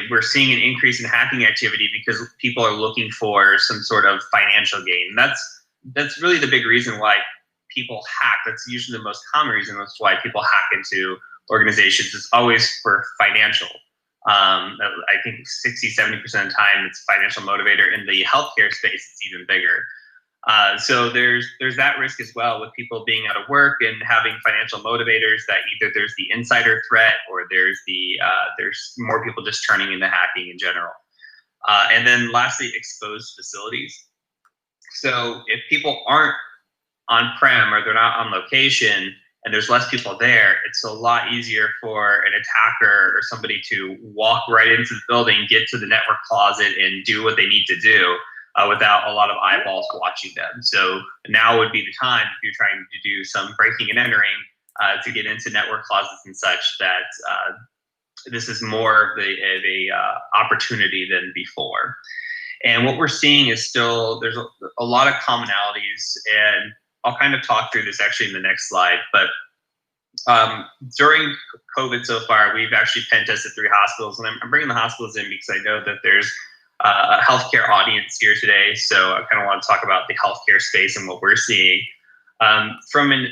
we're seeing an increase in hacking activity because people are looking for some sort of financial gain. That's really the big reason why people hack. That's usually the most common reason. That's why people hack into organizations. It's always for financial. I think 60-70% of the time it's financial motivator. In the healthcare space, it's even bigger. So there's that risk as well with people being out of work and having financial motivators, that either there's the insider threat or there's more people just turning into hacking in general. And then lastly, exposed facilities. So if people aren't on-prem or they're not on location and there's less people there, it's a lot easier for an attacker or somebody to walk right into the building, get to the network closet, and do what they need to do without a lot of eyeballs watching them. So now would be the time, if you're trying to do some breaking and entering, to get into network closets and such, that this is more of a opportunity than before. And what we're seeing is still, there's a lot of commonalities, and I'll kind of talk through this actually in the next slide, but during COVID so far, we've actually pen tested 3 hospitals, and I'm bringing the hospitals in because I know that there's a healthcare audience here today, so I kind of want to talk about the healthcare space and what we're seeing. From an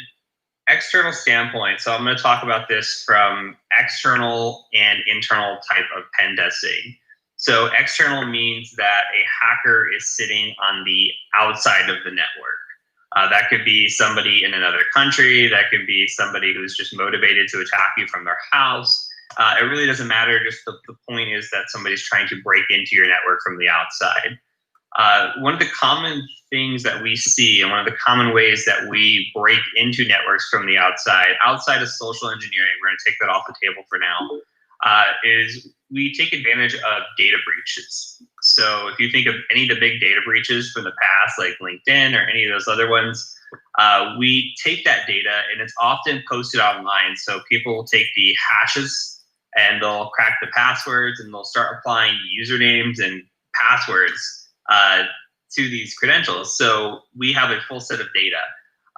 external standpoint, so I'm going to talk about this from external and internal type of pen testing. So external means that a hacker is sitting on the outside of the network. That could be somebody in another country. That could be somebody who's just motivated to attack you from their house. It really doesn't matter. Just the point is that somebody's trying to break into your network from the outside. One of the common things that we see, and one of the common ways that we break into networks from the outside of social engineering, we're going to take that off the table for now, is we take advantage of data breaches. So if you think of any of the big data breaches from the past, like LinkedIn or any of those other ones, we take that data and it's often posted online. So people will take the hashes and they'll crack the passwords and they'll start applying usernames and passwords to these credentials. So we have a full set of data.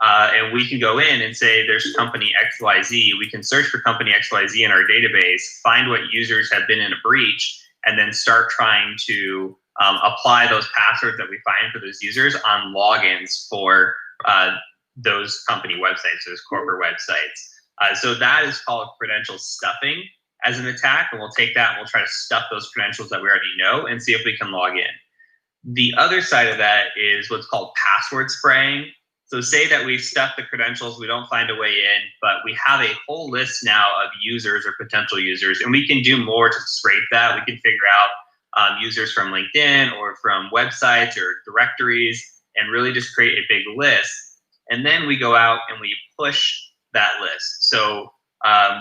And we can go in and say there's company XYZ. We can search for company XYZ in our database, find what users have been in a breach, and then start trying to apply those passwords that we find for those users on logins for those company websites, those corporate websites. So that is called credential stuffing as an attack. And we'll take that and we'll try to stuff those credentials that we already know and see if we can log in. The other side of that is what's called password spraying. So say that we've stuffed the credentials, we don't find a way in, but we have a whole list now of users or potential users, and we can do more to scrape that. We can figure out users from LinkedIn or from websites or directories and really just create a big list. And then we go out and we push that list. So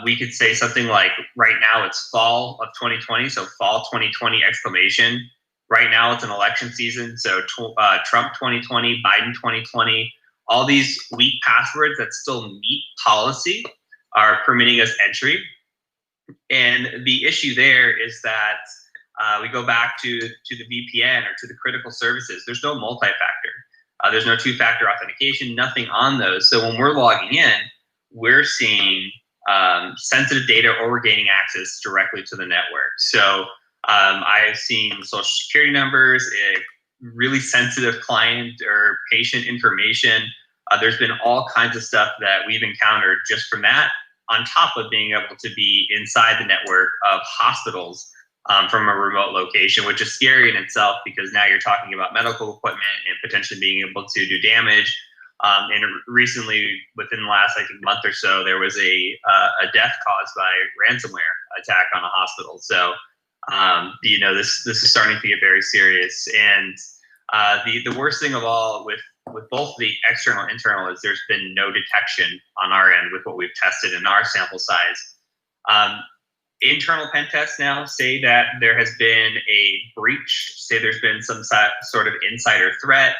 we could say something like, right now it's fall of 2020, so fall 2020 exclamation. Right now it's an election season, so Trump 2020, Biden 2020. All these weak passwords that still meet policy are permitting us entry. And the issue there is that we go back to the VPN or to the critical services. There's no multi-factor. There's no two-factor authentication, nothing on those. So when we're logging in, we're seeing sensitive data or we're gaining access directly to the network. So I've seen social security numbers, really sensitive client or patient information. There's been all kinds of stuff that we've encountered just from that, on top of being able to be inside the network of hospitals from a remote location, which is scary in itself because now you're talking about medical equipment and potentially being able to do damage. And recently, within the last month or so, there was a death caused by ransomware attack on a hospital. So this is starting to get very serious. And the worst thing of all with both the external and internal is there's been no detection on our end with what we've tested in our sample size. Internal pen tests now say that there has been a breach, say there's been some sort of insider threat.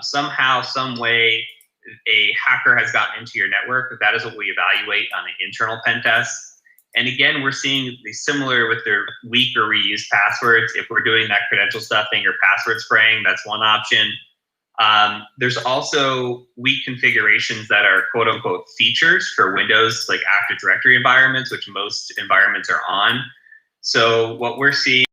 Somehow, some way, a hacker has gotten into your network. That is what we evaluate on an internal pen test. And again, we're seeing the similar with their weak or reused passwords. If we're doing that credential stuffing or password spraying, that's one option. There's also weak configurations that are quote unquote features for Windows, like Active Directory environments, which most environments are on. So what we're seeing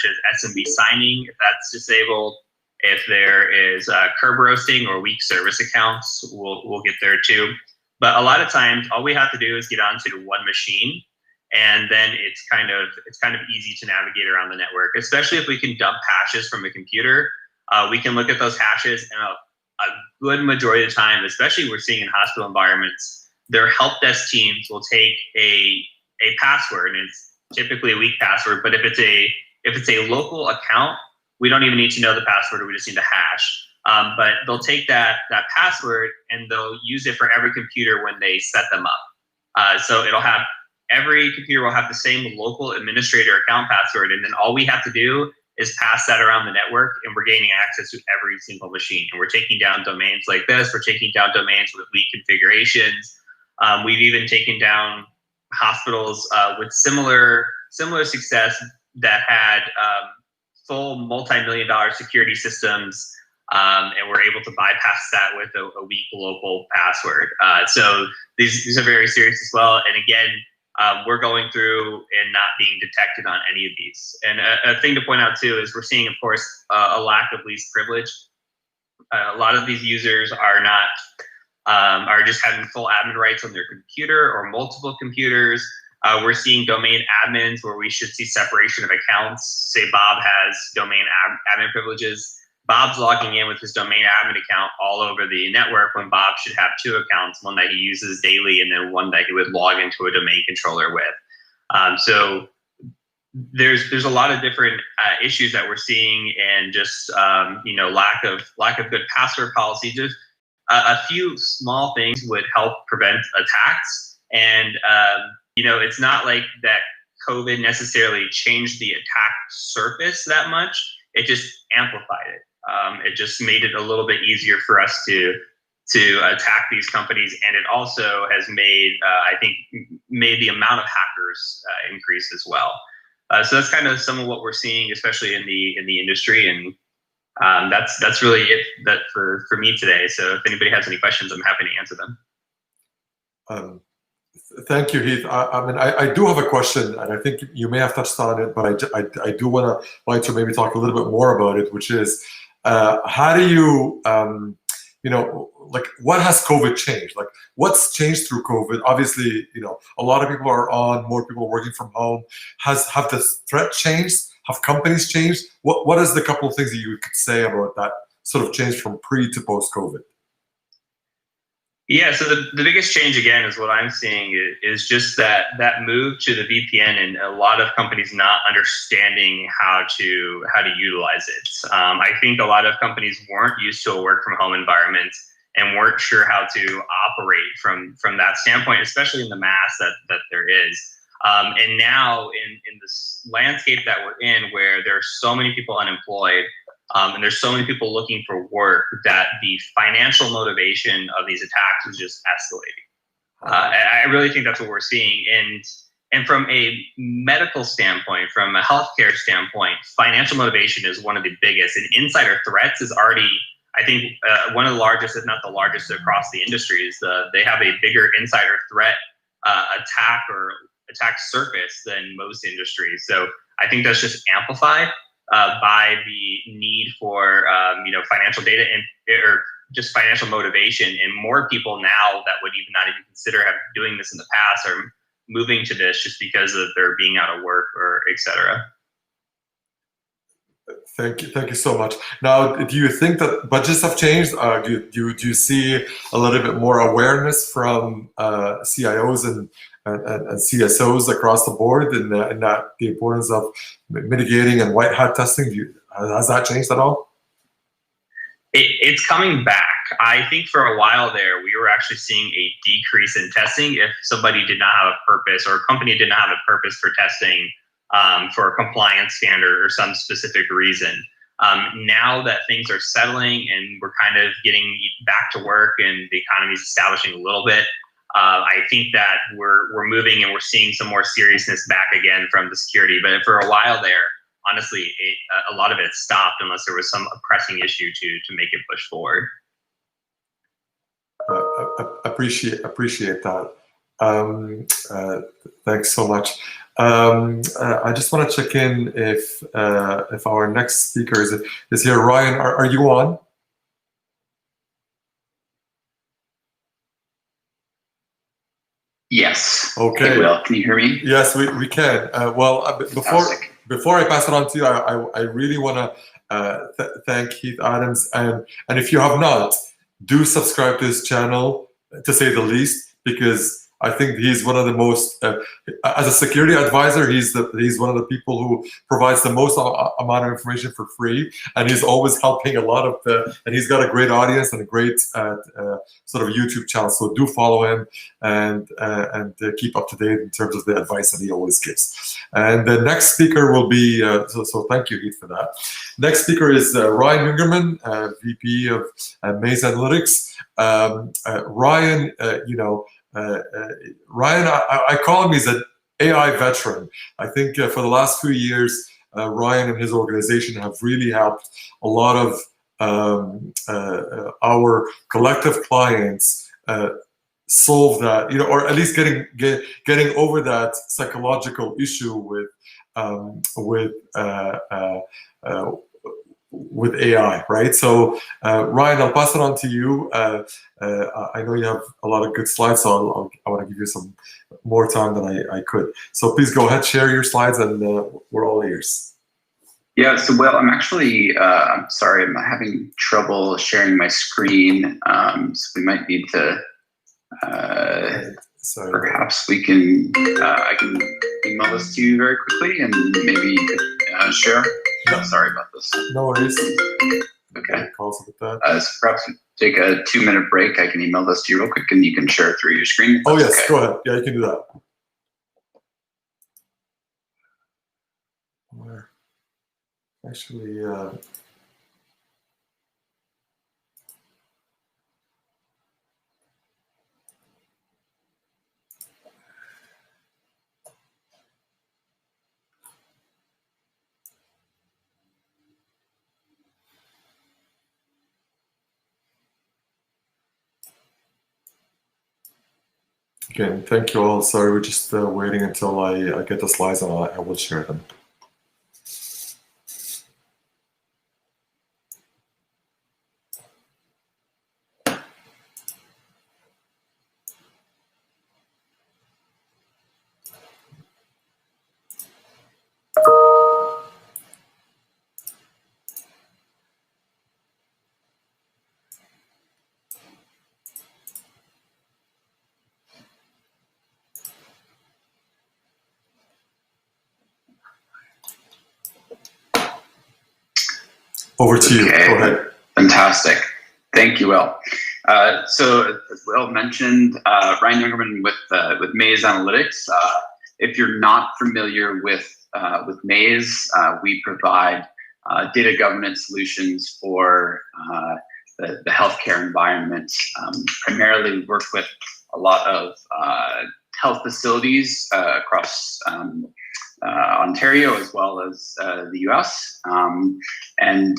is SMB signing, if that's disabled. If there is curb roasting or weak service accounts, we'll get there too. But a lot of times, all we have to do is get onto one machine, and then it's kind of easy to navigate around the network. Especially if we can dump hashes from a computer, we can look at those hashes, and a good majority of the time, especially we're seeing in hospital environments, their help desk teams will take a password, and it's typically a weak password. But if it's a local account, we don't even need to know the password, we just need the hash. But they'll take that password and they'll use it for every computer when they set them up. So every computer will have the same local administrator account password, and then all we have to do is pass that around the network, and we're gaining access to every single machine. And we're taking down domains like this, we're taking down domains with weak configurations. We've even taken down hospitals with similar success that had full multi-million-dollar security systems, and we're able to bypass that with a weak local password. So these are very serious as well. And again, we're going through and not being detected on any of these. And a thing to point out too is we're seeing, of course, a lack of least privilege. A lot of these users are not are just having full admin rights on their computer or multiple computers. We're seeing domain admins where we should see separation of accounts. Say Bob has domain admin privileges. Bob's logging in with his domain admin account all over the network when Bob should have two accounts, one that he uses daily and then one that he would log into a domain controller with. So there's a lot of different issues that we're seeing, and just lack of good password policy. Just a few small things would help prevent attacks. And it's not like that COVID necessarily changed the attack surface that much. It just amplified it. It just made it a little bit easier for us to attack these companies, and it also has made, I think, made the amount of hackers increase as well. So that's kind of some of what we're seeing, especially in the industry, and that's really it for me today. So if anybody has any questions, I'm happy to answer them. Thank you, Heath. I do have a question, and I think you may have touched on it, but I do want to maybe talk a little bit more about it, which is how do you, what has COVID changed? Like, what's changed through COVID? Obviously, a lot of people are on, more people are working from home. Have the threat changed? Have companies changed? What is the couple of things that you could say about that sort of change from pre to post COVID? Yeah, so the biggest change, again, is what I'm seeing is just that move to the VPN, and a lot of companies not understanding how to utilize it. I think a lot of companies weren't used to a work from home environment and weren't sure how to operate from that standpoint, especially in the mass that there is. And now in this landscape that we're in, where there are so many people unemployed, and there's so many people looking for work, that the financial motivation of these attacks is just escalating. I really think that's what we're seeing. And from a medical standpoint, from a healthcare standpoint, financial motivation is one of the biggest. And insider threats is already, I think, one of the largest, if not the largest, across the industry. They have a bigger insider threat attack surface than most industries. So I think that's just amplified by the need for financial data or just financial motivation, and more people now that would not even consider doing this in the past are moving to this just because of their being out of work or etc. Thank you so much. Now, do you think that budgets have changed? Do you see a little bit more awareness from CIOs and CSOs across the board in that the importance of mitigating and white hat testing? Has that changed at all? It's coming back. I think for a while there, we were actually seeing a decrease in testing if somebody did not have a purpose, or a company did not have a purpose for testing for a compliance standard or some specific reason. Now that things are settling and we're kind of getting back to work and the economy is establishing a little bit, I think that we're moving and we're seeing some more seriousness back again from the security. But for a while there, honestly, a lot of it stopped unless there was some pressing issue to make it push forward. Appreciate that. Thanks so much. I just want to check in if our next speaker is here. Ryan, are you on? Yes. Okay. Hey, Will, can you hear me? Yes, we can. Before I pass it on to you, I really want to thank Heath Adams, and if you have not, do subscribe to his channel, to say the least, because I think he's one of the most, as a security advisor, he's one of the people who provides the most amount of information for free, and he's always helping a lot of and he's got a great audience and a great sort of YouTube channel. So do follow him and keep up to date in terms of the advice that he always gives. And the next speaker will be, so thank you, Heath, for that. Next speaker is Ryan Jungerman, VP of Maze Analytics. Ryan, Ryan, I call him, he's an AI veteran. I think for the last few years, Ryan and his organization have really helped a lot of our collective clients solve that, or at least getting over that psychological issue with AI, right? So Ryan, I'll pass it on to you. I know you have a lot of good slides, so I want to give you some more time than I could. So please go ahead, share your slides, and we're all ears. Yeah, so well, I'm actually, I'm sorry, I'm having trouble sharing my screen, so we might need to, perhaps we can, I can email this to you very quickly and maybe you could share. Oh, sorry about this. No worries. Okay. Calls with that. So perhaps take a 2-minute break. I can email this to you real quick and you can share it through your screen. Oh yes, okay. Go ahead. Yeah, you can do that. Actually, again, thank you all. Sorry, we're just waiting until I get the slides and I will share them. Over to you. Okay. Go ahead. Fantastic. Thank you, Will. So as Will mentioned, Ryan Youngerman with Maze Analytics. If you're not familiar with Maze, we provide data governance solutions for the healthcare environment. Primarily work with a lot of health facilities across Ontario as well as the US. And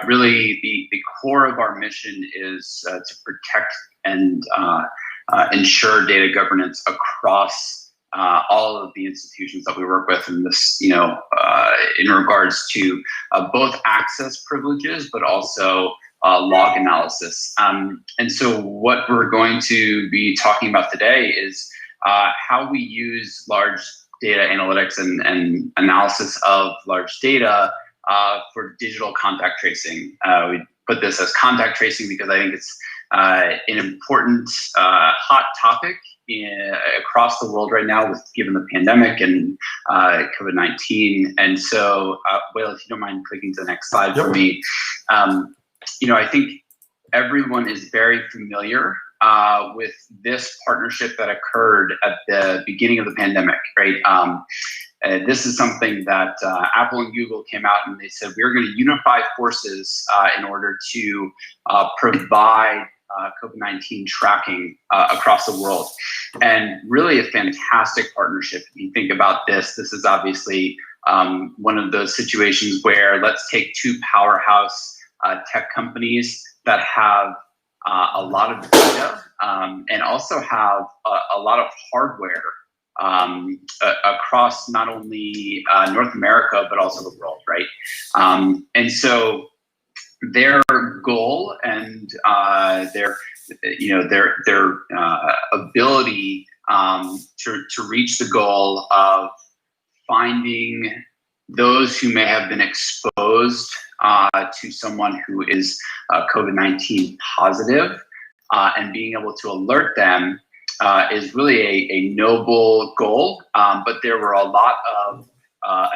really the core of our mission is to protect and ensure data governance across all of the institutions that we work with in this, in regards to both access privileges, but also log analysis. And so what we're going to be talking about today is how we use large data analytics and analysis of large data for digital contact tracing. We put this as contact tracing because I think it's an important hot topic across the world right now, given the pandemic and COVID-19. And so, Will, if you don't mind clicking to the next slide for me. I think everyone is very familiar with this partnership that occurred at the beginning of the pandemic, right? This is something that Apple and Google came out and they said, we're going to unify forces in order to provide COVID-19 tracking across the world. And really a fantastic partnership. If you think about this, this is obviously one of those situations where let's take two powerhouse tech companies that have a lot of data and also have a lot of hardware across not only North America, but also the world, right? And so their goal and their ability to reach the goal of finding those who may have been exposed to someone who is COVID-19 positive and being able to alert them is really a noble goal, but there were a lot of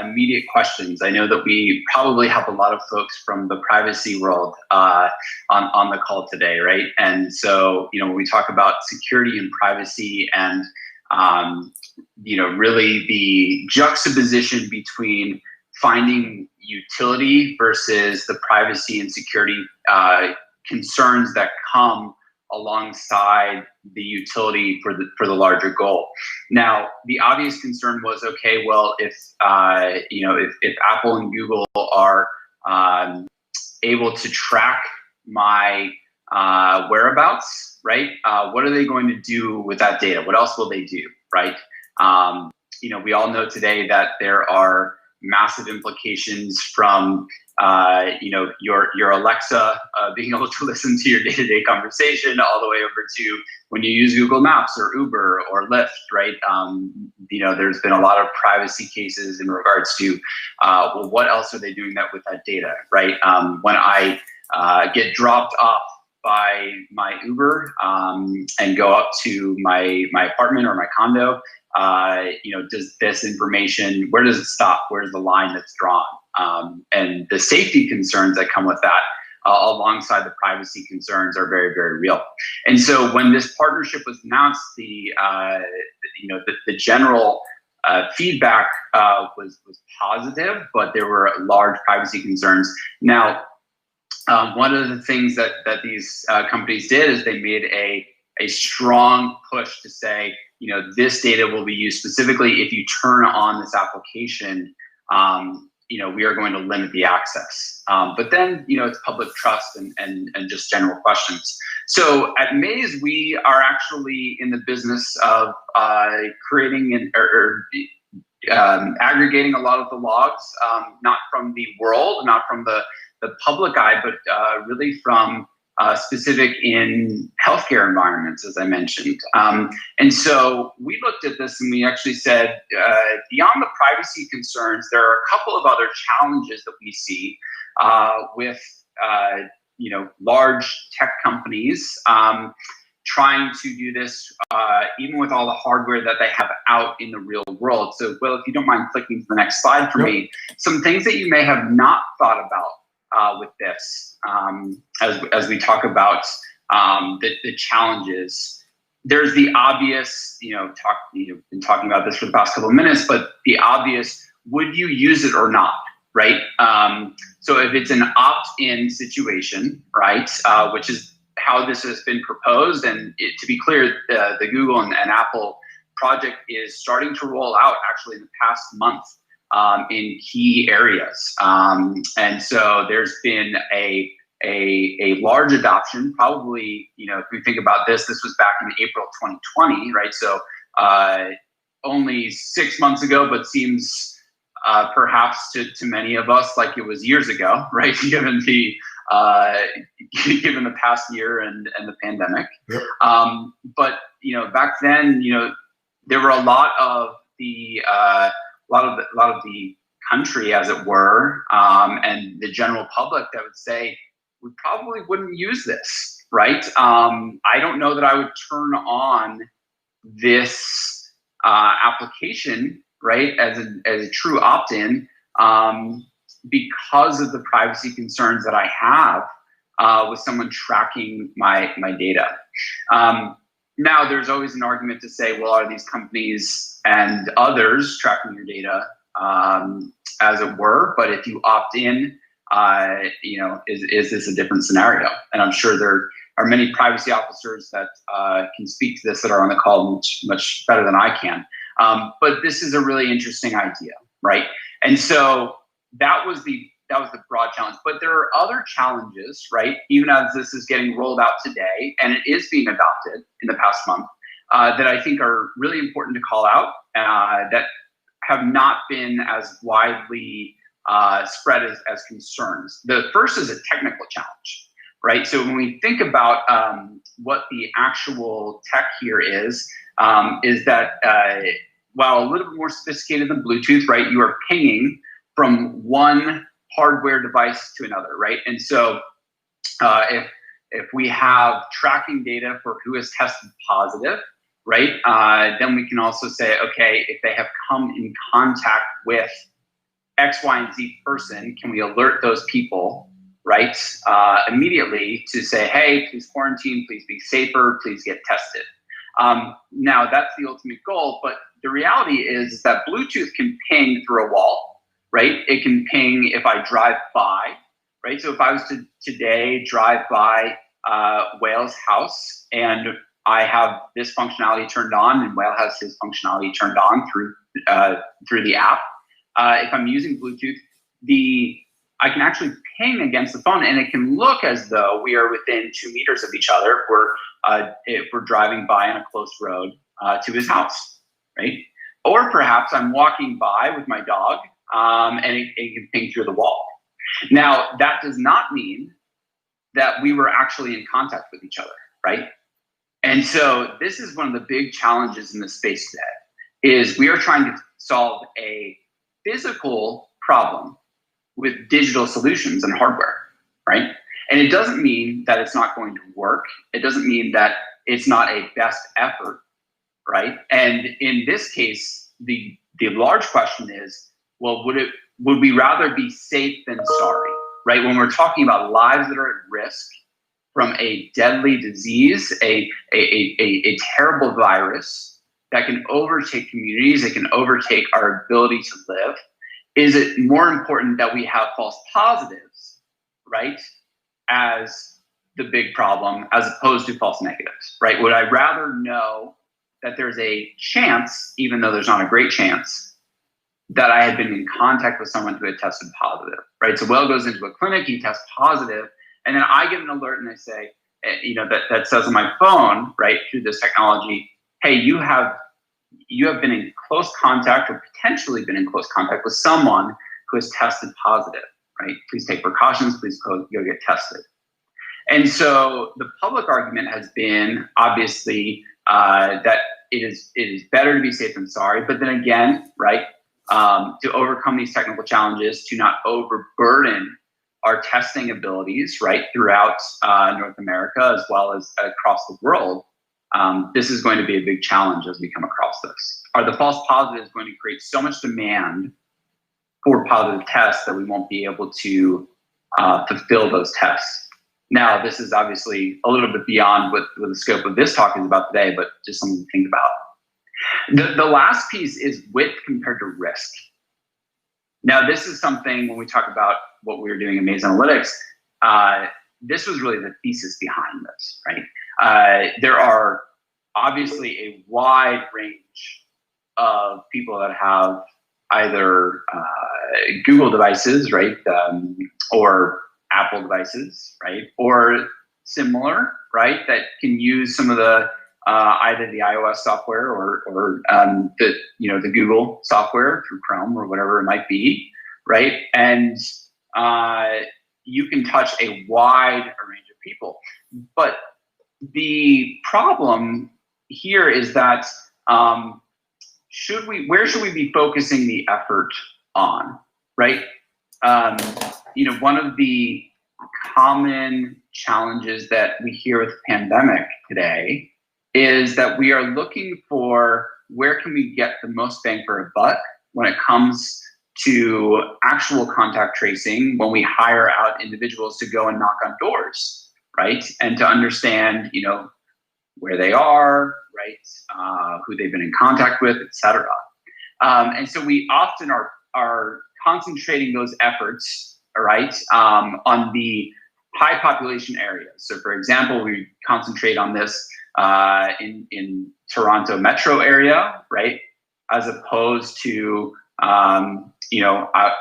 immediate questions. I know that we probably have a lot of folks from the privacy world on the call today, right? And so, when we talk about security and privacy and, really the juxtaposition between finding utility versus the privacy and security concerns that come alongside the utility for the larger goal. Now, the obvious concern was, okay, well, if if Apple and Google are able to track my whereabouts, right? What are they going to do with that data? What else will they do, right? We all know today that there are massive implications from your Alexa being able to listen to your day-to-day conversation, all the way over to when you use Google Maps or Uber or Lyft, right? There's been a lot of privacy cases in regards to well, what else are they doing with that data, right? When I get dropped off by my Uber and go up to my apartment or my condo, does this information, where does it stop? Where's the line that's drawn? And the safety concerns that come with that, alongside the privacy concerns, are very, very real. And so when this partnership was announced, the general feedback was positive, but there were large privacy concerns. Now, one of the things that these companies did is they made a strong push to say, this data will be used specifically if you turn on this application. We are going to limit the access. But then, it's public trust and just general questions. So at Maze, we are actually in the business of creating aggregating a lot of the logs, not from the world, not from the public eye, but really from specific in healthcare environments, as I mentioned. And so we looked at this and we actually said, beyond the privacy concerns, there are a couple of other challenges that we see with large tech companies trying to do this, even with all the hardware that they have out in the real world. So, Will, if you don't mind clicking to the next slide for me, some things that you may have not thought about with this, as we talk about the challenges. There's the obvious, been talking about this for the past couple of minutes, but the obvious, would you use it or not, right? So if it's an opt-in situation, right, which is how this has been proposed, and to be clear, the Google and Apple project is starting to roll out actually in the past month. In key areas, and so there's been a large adoption. Probably, if we think about this was back in April 2020, right? So only 6 months ago, but seems perhaps to many of us like it was years ago, right? Given the past year and the pandemic. Yep. But back then, there were a lot of the country, as it were, and the general public that would say, we probably wouldn't use this, right? I don't know that I would turn on this application, right, as a true opt-in, because of the privacy concerns that I have with someone tracking my data. Now, there's always an argument to say, well, are these companies and others tracking your data, as it were? But if you opt in, is this a different scenario? And I'm sure there are many privacy officers that can speak to this that are on the call much better than I can. But this is a really interesting idea, right? And so that was the broad challenge. But there are other challenges, right? Even as this is getting rolled out today, and it is being adopted in the past month, that I think are really important to call out, that have not been as widely spread as concerns. The first is a technical challenge, right? So when we think about what the actual tech here is that while a little bit more sophisticated than Bluetooth, right, you are pinging from one hardware device to another, right? And so if we have tracking data for who has tested positive, right, then we can also say, okay, if they have come in contact with X, Y, and Z person, can we alert those people, right, immediately to say, hey, please quarantine, please be safer, please get tested. Now, that's the ultimate goal, but the reality is that Bluetooth can ping through a wall, right? It can ping if I drive by, right? So if I was to today drive by Whale's house, and I have this functionality turned on, and Whale has his functionality turned on through the app. If I'm using Bluetooth, I can actually ping against the phone, and it can look as though we are within 2 meters of each other if we're driving by on a close road to his house, right? Or perhaps I'm walking by with my dog, and it can ping through the wall. Now, that does not mean that we were actually in contact with each other, right? And so this is one of the big challenges in this space today, is we are trying to solve a physical problem with digital solutions and hardware, right? And it doesn't mean that it's not going to work. It doesn't mean that it's not a best effort, right? And in this case, the large question is, well, would we rather be safe than sorry, right? When we're talking about lives that are at risk from a deadly disease, a terrible virus that can overtake communities, it can overtake our ability to live, is it more important that we have false positives, right, as the big problem, as opposed to false negatives, right? Would I rather know that there's a chance, even though there's not a great chance, that I had been in contact with someone who had tested positive, right? So Will goes into a clinic, he tests positive, and then I get an alert and I say, that says on my phone, right, through this technology, hey, you have been in close contact or potentially been in close contact with someone who has tested positive, right? Please take precautions, please go get tested. And so the public argument has been obviously that it is better to be safe than sorry, but then again, right, to overcome these technical challenges, to not overburden our testing abilities, right, throughout North America as well as across the world, this is going to be a big challenge as we come across this. Are the false positives going to create so much demand for positive tests that we won't be able to fulfill those tests? Now, this is obviously a little bit beyond what the scope of this talk is about today, but just something to think about. The last piece is width compared to risk. Now, this is something when we talk about what we were doing in Maze Analytics, this was really the thesis behind this, right? There are obviously a wide range of people that have either Google devices, right, or Apple devices, right, or similar, right, that can use some of the either the iOS software or the Google software through Chrome or whatever it might be, right, and you can touch a wide range of people. But the problem here is that where should we be focusing the effort on, right? One of the common challenges that we hear with the pandemic today is that we are looking for where can we get the most bang for a buck when it comes to actual contact tracing, when we hire out individuals to go and knock on doors, right? And to understand, where they are, right? Who they've been in contact with, et cetera. And so we often are concentrating those efforts, right, on the high population areas. So for example, we concentrate on this in Toronto metro area, right? As opposed to, out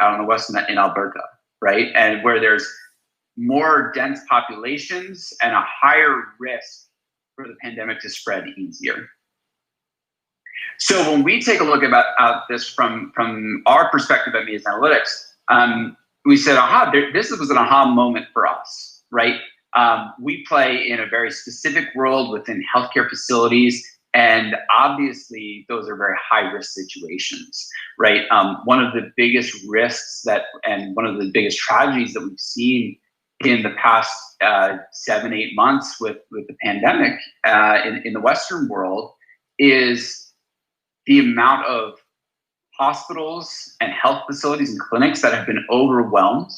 on the west in Alberta, right? And where there's more dense populations and a higher risk for the pandemic to spread easier. So when we take a look at this from our perspective at Maze Analytics, we said, this was an aha moment for us, right? We play in a very specific world within healthcare facilities, and obviously those are very high risk situations, right? One of the biggest risks and one of the biggest tragedies that we've seen in the past 7-8 months with the pandemic in the Western world is the amount of hospitals and health facilities and clinics that have been overwhelmed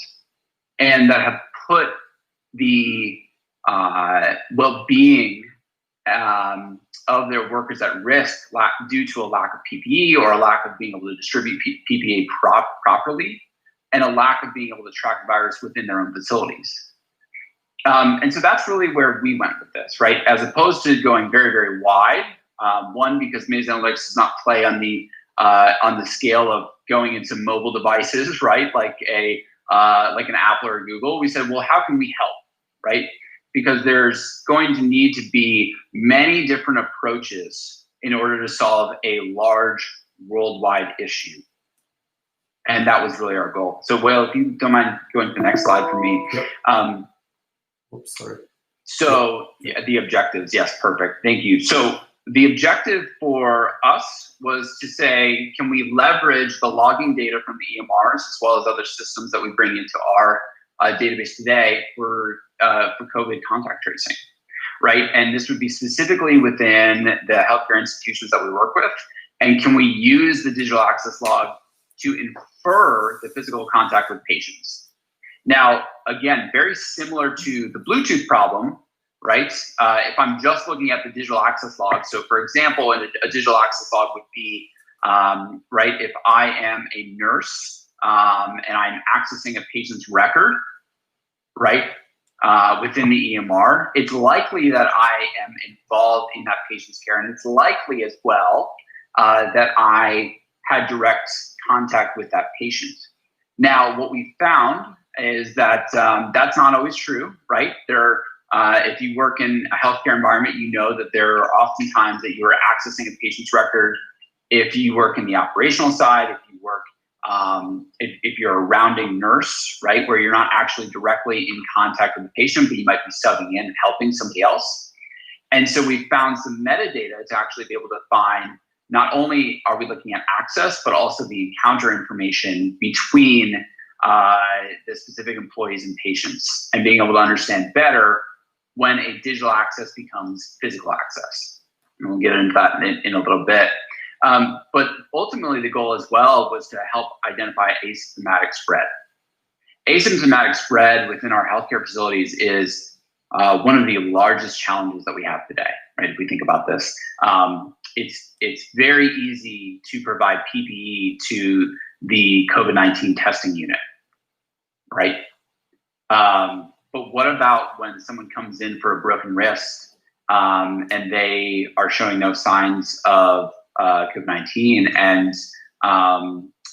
and that have put the well-being of their workers at risk due to a lack of PPE or a lack of being able to distribute PPE properly and a lack of being able to track the virus within their own facilities. And so that's really where we went with this, right? As opposed to going very, very wide. One, because Maze Analytics does not play on the scale of going into mobile devices, right? Like an Apple or Google. We said, well, how can we help, right? Because there's going to need to be many different approaches in order to solve a large worldwide issue. And that was really our goal. So, Will, if you don't mind going to the next slide for me. Yep. Oops, sorry. So yeah, the objectives, yes, perfect. Thank you. So the objective for us was to say, can we leverage the logging data from the EMRs as well as other systems that we bring into our database today for COVID contact tracing, right? And this would be specifically within the healthcare institutions that we work with. And can we use the digital access log to infer the physical contact with patients? Now, again, very similar to the Bluetooth problem, right? If I'm just looking at the digital access log, so for example, a digital access log would be, right, if I am a nurse and I'm accessing a patient's record, right, within the EMR, it's likely that I am involved in that patient's care, and it's likely as well that I had direct contact with that patient. Now, what we found is that that's not always true, right? If you work in a healthcare environment, you know that there are often times that you are accessing a patient's record. If you work in the operational side, if you work, if you're a rounding nurse, right, where you're not actually directly in contact with the patient, but you might be subbing in and helping somebody else. And so we found some metadata to actually be able to find, not only are we looking at access, but also the encounter information between the specific employees and patients, and being able to understand better when a digital access becomes physical access. And we'll get into that in a little bit. But ultimately the goal as well was to help identify asymptomatic spread. Asymptomatic spread within our healthcare facilities is one of the largest challenges that we have today, right? If we think about this, it's very easy to provide PPE to the COVID-19 testing unit, right? But what about when someone comes in for a broken wrist and they are showing no signs of COVID-19, and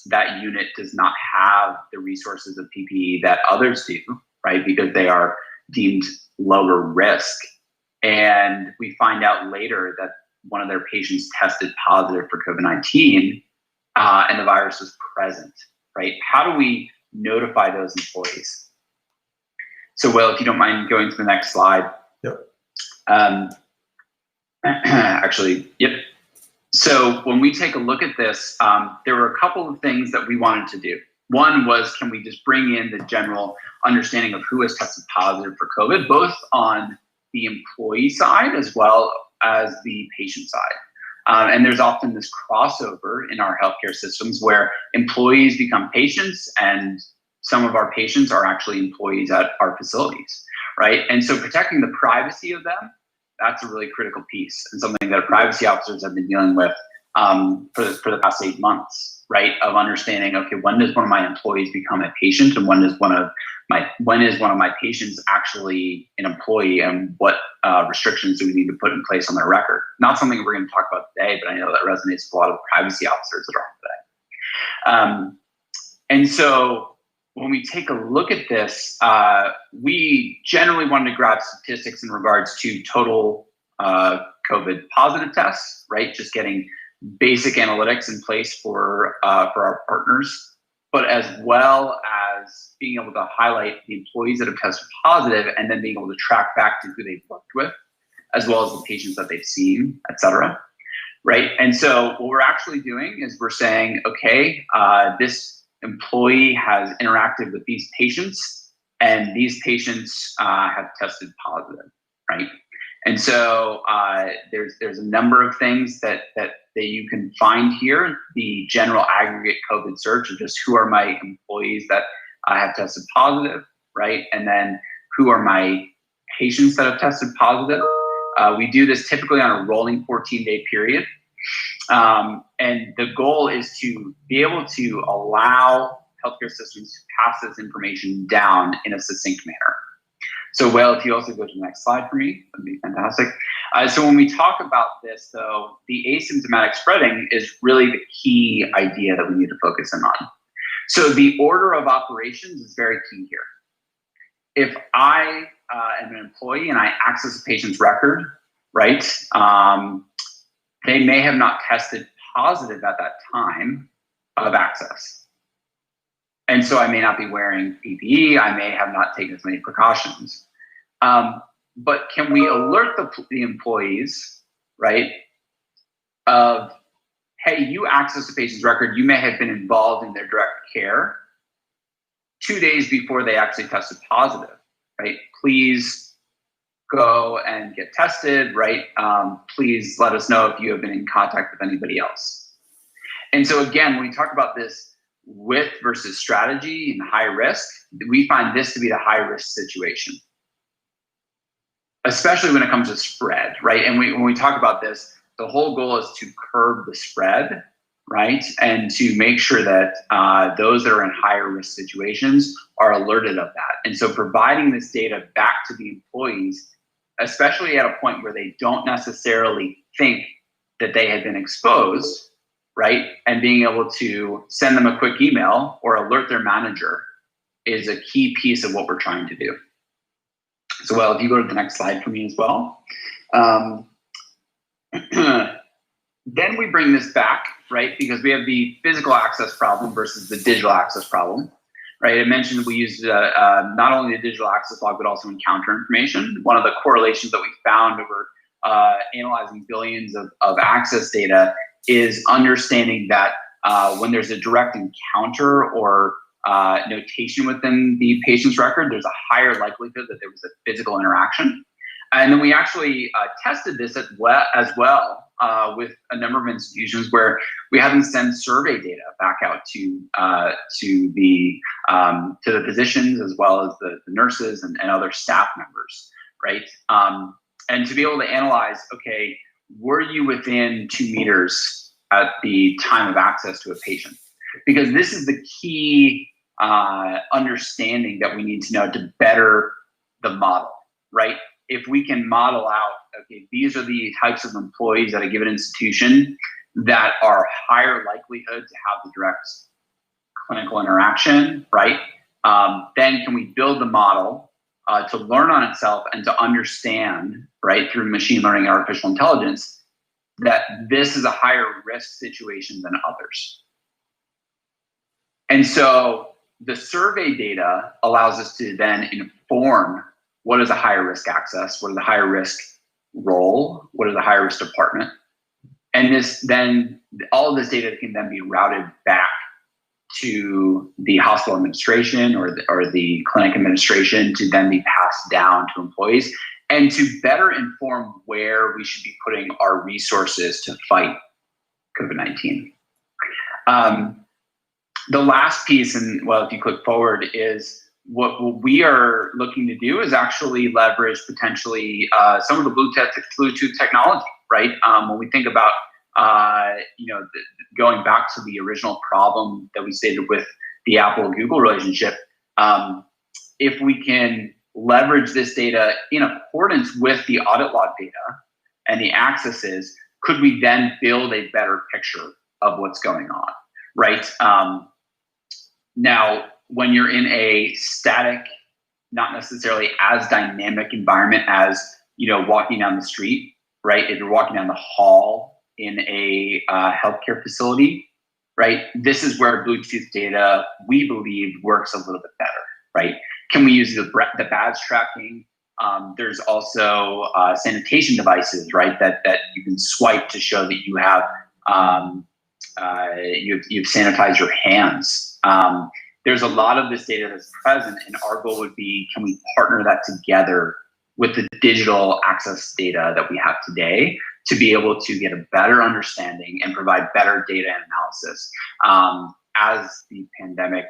that unit does not have the resources of PPE that others do, right? Because they are deemed lower risk. And we find out later that one of their patients tested positive for COVID-19 and the virus was present, right? How do we notify those employees? So, Will, if you don't mind going to the next slide. Yep. Actually, yep. So when we take a look at this, there were a couple of things that we wanted to do. One was, can we just bring in the general understanding of who has tested positive for COVID, both on the employee side as well as the patient side. And there's often this crossover in our healthcare systems where employees become patients, and some of our patients are actually employees at our facilities, right? And so protecting the privacy of them, that's a really critical piece, and something that privacy officers have been dealing with for the past 8 months, right? Of understanding, okay, when does one of my employees become a patient, and when is one of my patients actually an employee, and what restrictions do we need to put in place on their record? Not something we're going to talk about today, but I know that resonates with a lot of privacy officers that are on today. And so when we take a look at this, we generally wanted to grab statistics in regards to total COVID positive tests, right? Just getting basic analytics in place for our partners, but as well as being able to highlight the employees that have tested positive, and then being able to track back to who they've worked with, as well as the patients that they've seen, et cetera, right? And so what we're actually doing is we're saying, okay, this employee has interacted with these patients, and these patients have tested positive, right? And so there's a number of things that you can find here. The general aggregate COVID search of just who are my employees that have tested positive, right? And then who are my patients that have tested positive. We do this typically on a rolling 14-day period. And the goal is to be able to allow healthcare systems to pass this information down in a succinct manner. So, well, if you also go to the next slide for me, that'd be fantastic. So when we talk about this, though, the asymptomatic spreading is really the key idea that we need to focus in on. So the order of operations is very key here. If I am an employee and I access a patient's record, right, they may have not tested positive at that time of access. And so I may not be wearing PPE, I may have not taken as many precautions. But can we alert the employees, right, of, hey, you access a patient's record, you may have been involved in their direct care 2 days before they actually tested positive, right? Please go and get tested, right? Please let us know if you have been in contact with anybody else. And so again, when we talk about this with versus strategy and high risk, we find this to be the high risk situation, especially when it comes to spread, right? And when we talk about this, the whole goal is to curb the spread, right? And to make sure that those that are in higher risk situations are alerted of that. And so providing this data back to the employees, especially at a point where they don't necessarily think that they had been exposed, right? And being able to send them a quick email or alert their manager is a key piece of what we're trying to do. So, well, if you go to the next slide for me as well. Then we bring this back, right? Because we have the physical access problem versus the digital access problem, right? I mentioned we used not only the digital access log, but also encounter information. One of the correlations that we found over analyzing billions of access data is understanding that when there's a direct encounter or notation within the patient's record, there's a higher likelihood that there was a physical interaction. And then we actually tested this as well with a number of institutions where we had them send survey data back out to the physicians as well as the nurses and other staff members, right? And to be able to analyze, okay, were you within 2 meters at the time of access to a patient? Because this is the key understanding that we need to know to better the model, right? If we can model out, okay, these are the types of employees at a given institution that are higher likelihood to have the direct clinical interaction, right? Then can we build the model to learn on itself and to understand, right, through machine learning and artificial intelligence, that this is a higher risk situation than others. And so the survey data allows us to then inform what is a higher risk access, what is a higher risk role, what is a higher risk department. And this then, all of this data can then be routed back to the hospital administration or the clinic administration to then be passed down to employees and to better inform where we should be putting our resources to fight COVID-19. The last piece, and well, if you click forward, is what we are looking to do is actually leverage potentially some of the Bluetooth technology, right? When we think about going back to the original problem that we stated with the Apple-Google relationship, if we can leverage this data in accordance with the audit log data and the accesses, could we then build a better picture of what's going on, right? Now, when you're in a static, not necessarily as dynamic environment as, walking down the street, right? If you're walking down the hall in a healthcare facility, right? This is where Bluetooth data, we believe, works a little bit better, right? Can we use the badge tracking? There's also sanitation devices, right? That you can swipe to show that you have you've sanitized your hands. There's a lot of this data that's present, and our goal would be, can we partner that together with the digital access data that we have today to be able to get a better understanding and provide better data and analysis as the pandemic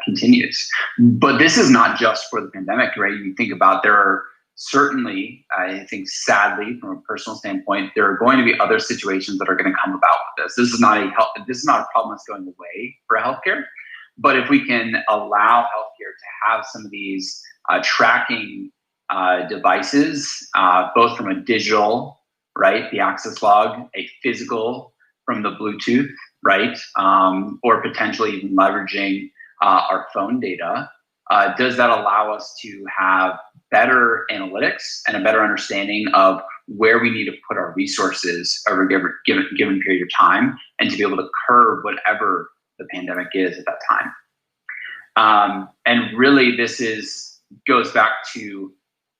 continues. But this is not just for the pandemic, right? You think about, there are certainly, I think sadly, from a personal standpoint, there are going to be other situations that are going to come about with this. This is not a problem that's going away for healthcare. But if we can allow healthcare have some of these tracking devices, both from a digital, right, the access log, a physical from the Bluetooth, right, or potentially even leveraging our phone data, does that allow us to have better analytics and a better understanding of where we need to put our resources over a given period of time, and to be able to curb whatever the pandemic is at that time. And really, this goes back to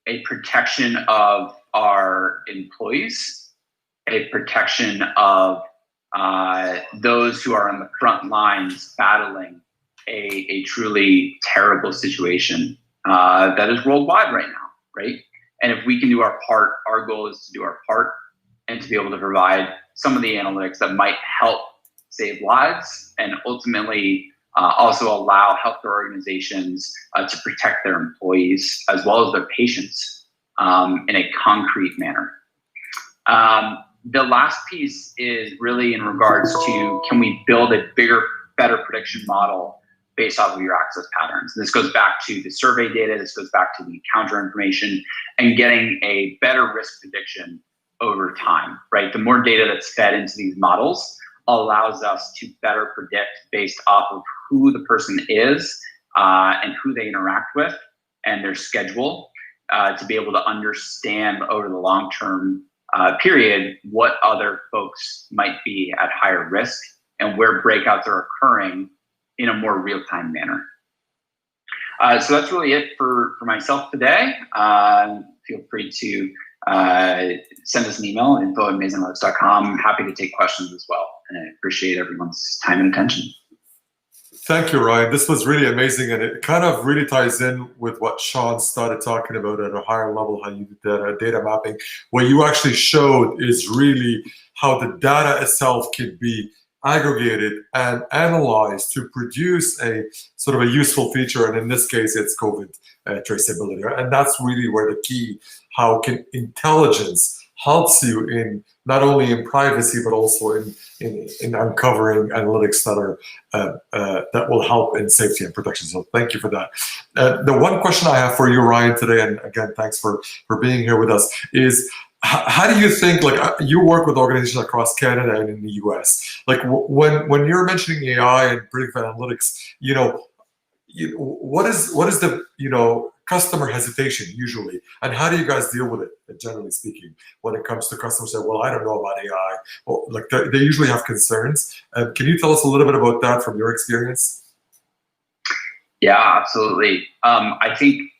a protection of our employees, a protection of those who are on the front lines battling a truly terrible situation that is worldwide right now, right? And if we can do our part, our goal is to do our part and to be able to provide some of the analytics that might help save lives, and ultimately also allow healthcare organizations to protect their employees as well as their patients in a concrete manner. The last piece is really in regards to, can we build a bigger, better prediction model based off of your access patterns? This goes back to the survey data, this goes back to the encounter information, and getting a better risk prediction over time, right? The more data that's fed into these models allows us to better predict based off of who the person is and who they interact with and their schedule, to be able to understand over the long-term period what other folks might be at higher risk and where breakouts are occurring in a more real-time manner. So that's really it for myself today. Feel free to send us an email, info@mazeanalytics.com. I'm happy to take questions as well, and I appreciate everyone's time and attention. Thank you, Ryan. This was really amazing, and it kind of really ties in with what Sean started talking about at a higher level, how you did that data mapping. What you actually showed is really how the data itself can be aggregated and analyzed to produce a sort of a useful feature, and in this case it's COVID traceability, and that's really where the key, how can intelligence helps you in not only in privacy but also in uncovering analytics that are that will help in safety and protection. So thank you for that. The one question I have for you, Ryan, today, and again thanks for being here with us, is how do you think, like you work with organizations across Canada and in the US, like when you're mentioning AI and predictive analytics, what is the customer hesitation usually, and how do you guys deal with it, generally speaking, when it comes to customers say, well, I don't know about AI, well, like they usually have concerns. Can you tell us a little bit about that from your experience? Yeah, absolutely. I think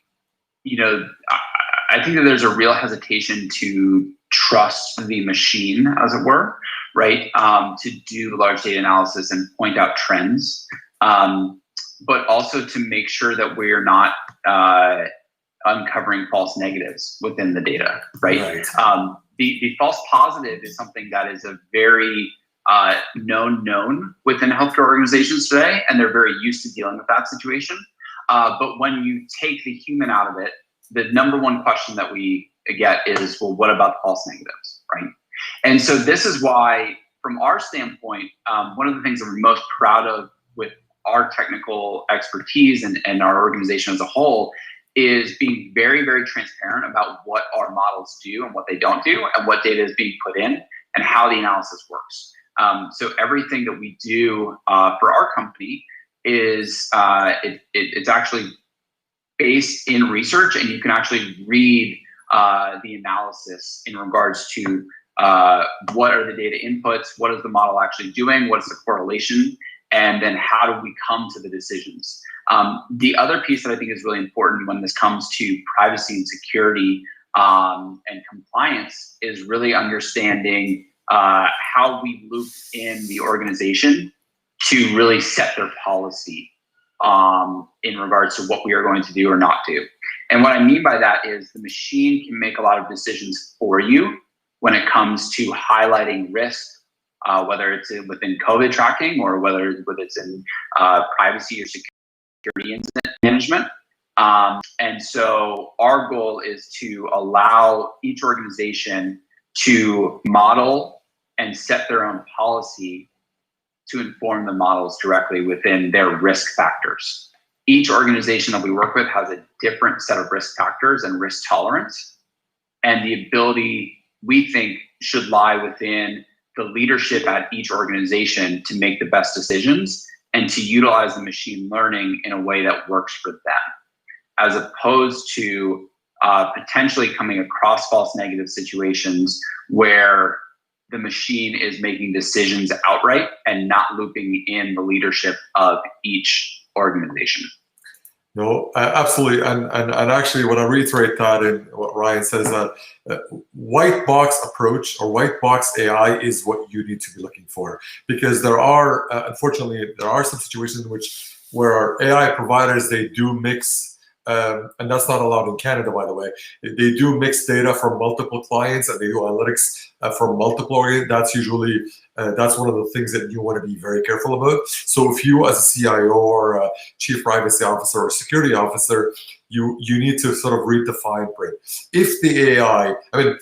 I think that there's a real hesitation to trust the machine, as it were, right? To do large data analysis and point out trends, but also to make sure that we're not uncovering false negatives within the data, right? The false positive is something that is a very known within healthcare organizations today, and they're very used to dealing with that situation. But when you take the human out of it, the number one question that we get is, well, what about the false negatives, right? And so this is why, from our standpoint, one of the things that we're most proud of with our technical expertise and our organization as a whole is being very, very transparent about what our models do and what they don't do, and what data is being put in and how the analysis works. So everything that we do for our company is it's actually based in research, and you can actually read the analysis in regards to what are the data inputs, what is the model actually doing, what is the correlation, and then how do we come to the decisions. The other piece that I think is really important when this comes to privacy and security and compliance is really understanding how we loop in the organization to really set their policy in regards to what we are going to do or not do. And what I mean by that is the machine can make a lot of decisions for you when it comes to highlighting risk, whether it's within COVID tracking or whether it's in privacy or security incident management. And so our goal is to allow each organization to model and set their own policy to inform the models directly within their risk factors. each organization that we work with has a different set of risk factors and risk tolerance. And the ability, we think, should lie within the leadership at each organization to make the best decisions and to utilize the machine learning in a way that works for them, as opposed to potentially coming across false negative situations where the machine is making decisions outright and not looping in the leadership of each organization. No, absolutely, and actually, when I reiterate that in what Ryan says, that white box approach or white box AI is what you need to be looking for, because there are, unfortunately, there are some situations where our AI providers, they do mix. And that's not allowed in Canada, by the way. They do mix data from multiple clients, and they do analytics from multiple organizations. That's usually, that's one of the things that you want to be very careful about. So if you, as a CIO or a chief privacy officer or security officer, you need to sort of read the fine print. If the AI, I mean,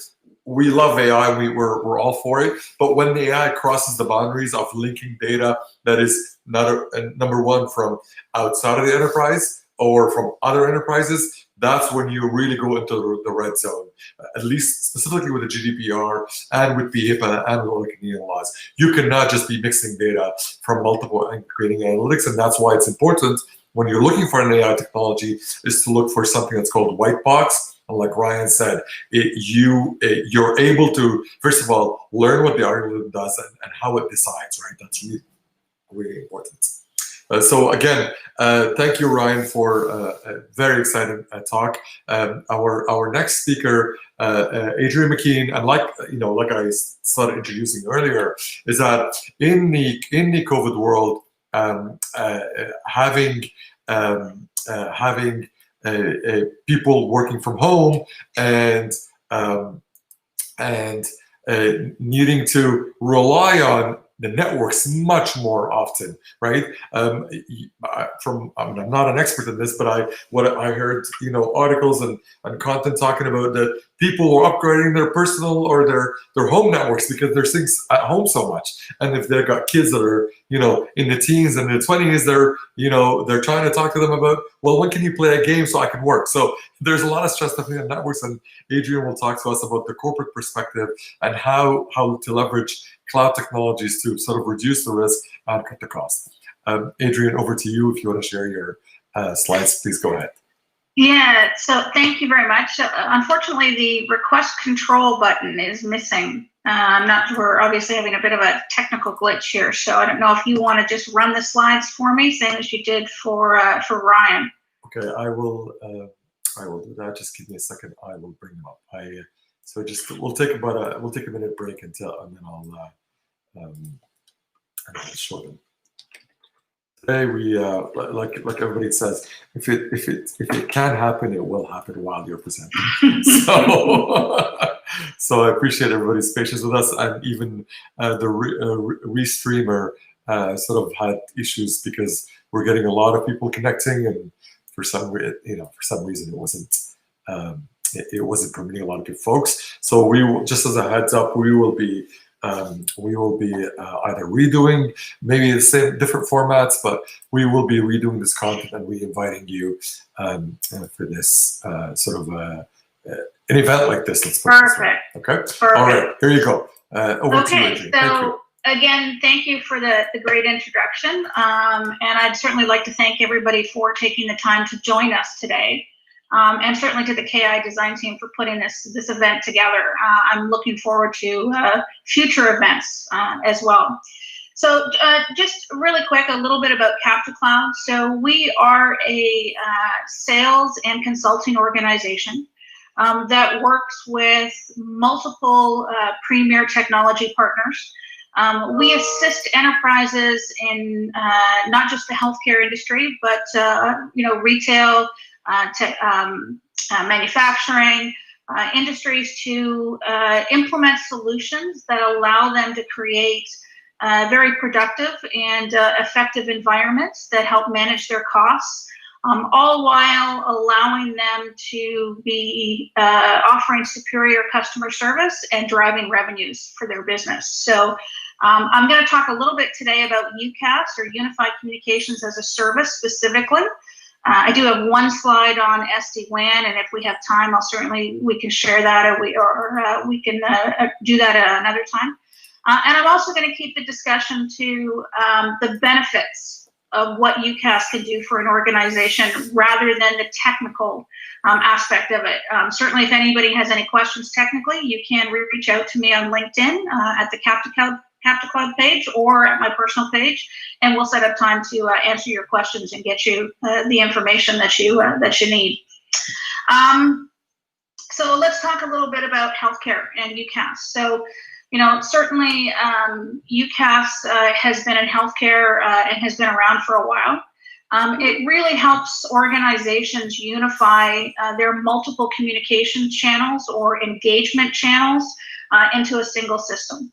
we love AI, we're all for it, but when the AI crosses the boundaries of linking data that is not number one from outside of the enterprise or from other enterprises, that's when you really go into the red zone, at least specifically with the GDPR and with PHIPA and with all the Canadian laws. You cannot just be mixing data from multiple and creating analytics, and that's why it's important when you're looking for an AI technology is to look for something that's called white box. And like Ryan said, you're able to, first of all, learn what the algorithm does and how it decides, right? That's really, really important. So again, thank you, Ryan, for a very exciting talk. Our next speaker, Adrian McKean, and like I started introducing earlier, is that in the COVID world, having people working from home and needing to rely on the networks much more often, right? I'm not an expert in this, but I heard, articles and content talking about that people were upgrading their personal or their home networks because there's things at home so much. And if they've got kids that are, in the teens and the 20s, they're trying to talk to them about, well, when can you play a game so I can work? So there's a lot of stress definitely on networks, and Adrian will talk to us about the corporate perspective and how to leverage cloud technologies to sort of reduce the risk and cut the cost. Adrian, over to you. If you want to share your slides, please go ahead. Yeah, so thank you very much. Unfortunately, the request control button is missing. We're obviously having a bit of a technical glitch here, so I don't know if you want to just run the slides for me, same as you did for Ryan. Okay, I will do that. Just give me a second. I will bring them up. So we'll take a minute break and then I'll show them. Today we like everybody says, if it can happen, it will happen while you're presenting. So I appreciate everybody's patience with us, and even the restreamer sort of had issues because we're getting a lot of people connecting, and for some reason it wasn't permitting a lot of good folks. So we will, just as a heads up, we will be either redoing maybe the same different formats, but we will be redoing this content and re-inviting you for this sort of an event like this. Let's put it this way. Okay. Perfect. All right. Here you go. Over to you, Adrian. Thank you. Again, thank you for the great introduction, and I'd certainly like to thank everybody for taking the time to join us today. And certainly to the KI design team for putting this event together. I'm looking forward to future events as well. So just really quick, a little bit about Capta-Cloud. So we are a sales and consulting organization that works with multiple premier technology partners. We assist enterprises in not just the healthcare industry, but retail, manufacturing industries to implement solutions that allow them to create very productive and effective environments that help manage their costs, all while allowing them to be offering superior customer service and driving revenues for their business. So I'm going to talk a little bit today about UCaaS, or Unified Communications as a Service specifically. I do have one slide on SD-WAN, and if we have time, we can share that, or we can do that at another time. And I'm also going to keep the discussion to the benefits of what UCaaS can do for an organization rather than the technical aspect of it. Certainly, if anybody has any questions technically, you can reach out to me on LinkedIn at the Capta Club page or at my personal page, and we'll set up time to answer your questions and get you the information that you need. So let's talk a little bit about healthcare and UCaaS. So, certainly UCaaS has been in healthcare and has been around for a while. It really helps organizations unify their multiple communication channels or engagement channels into a single system.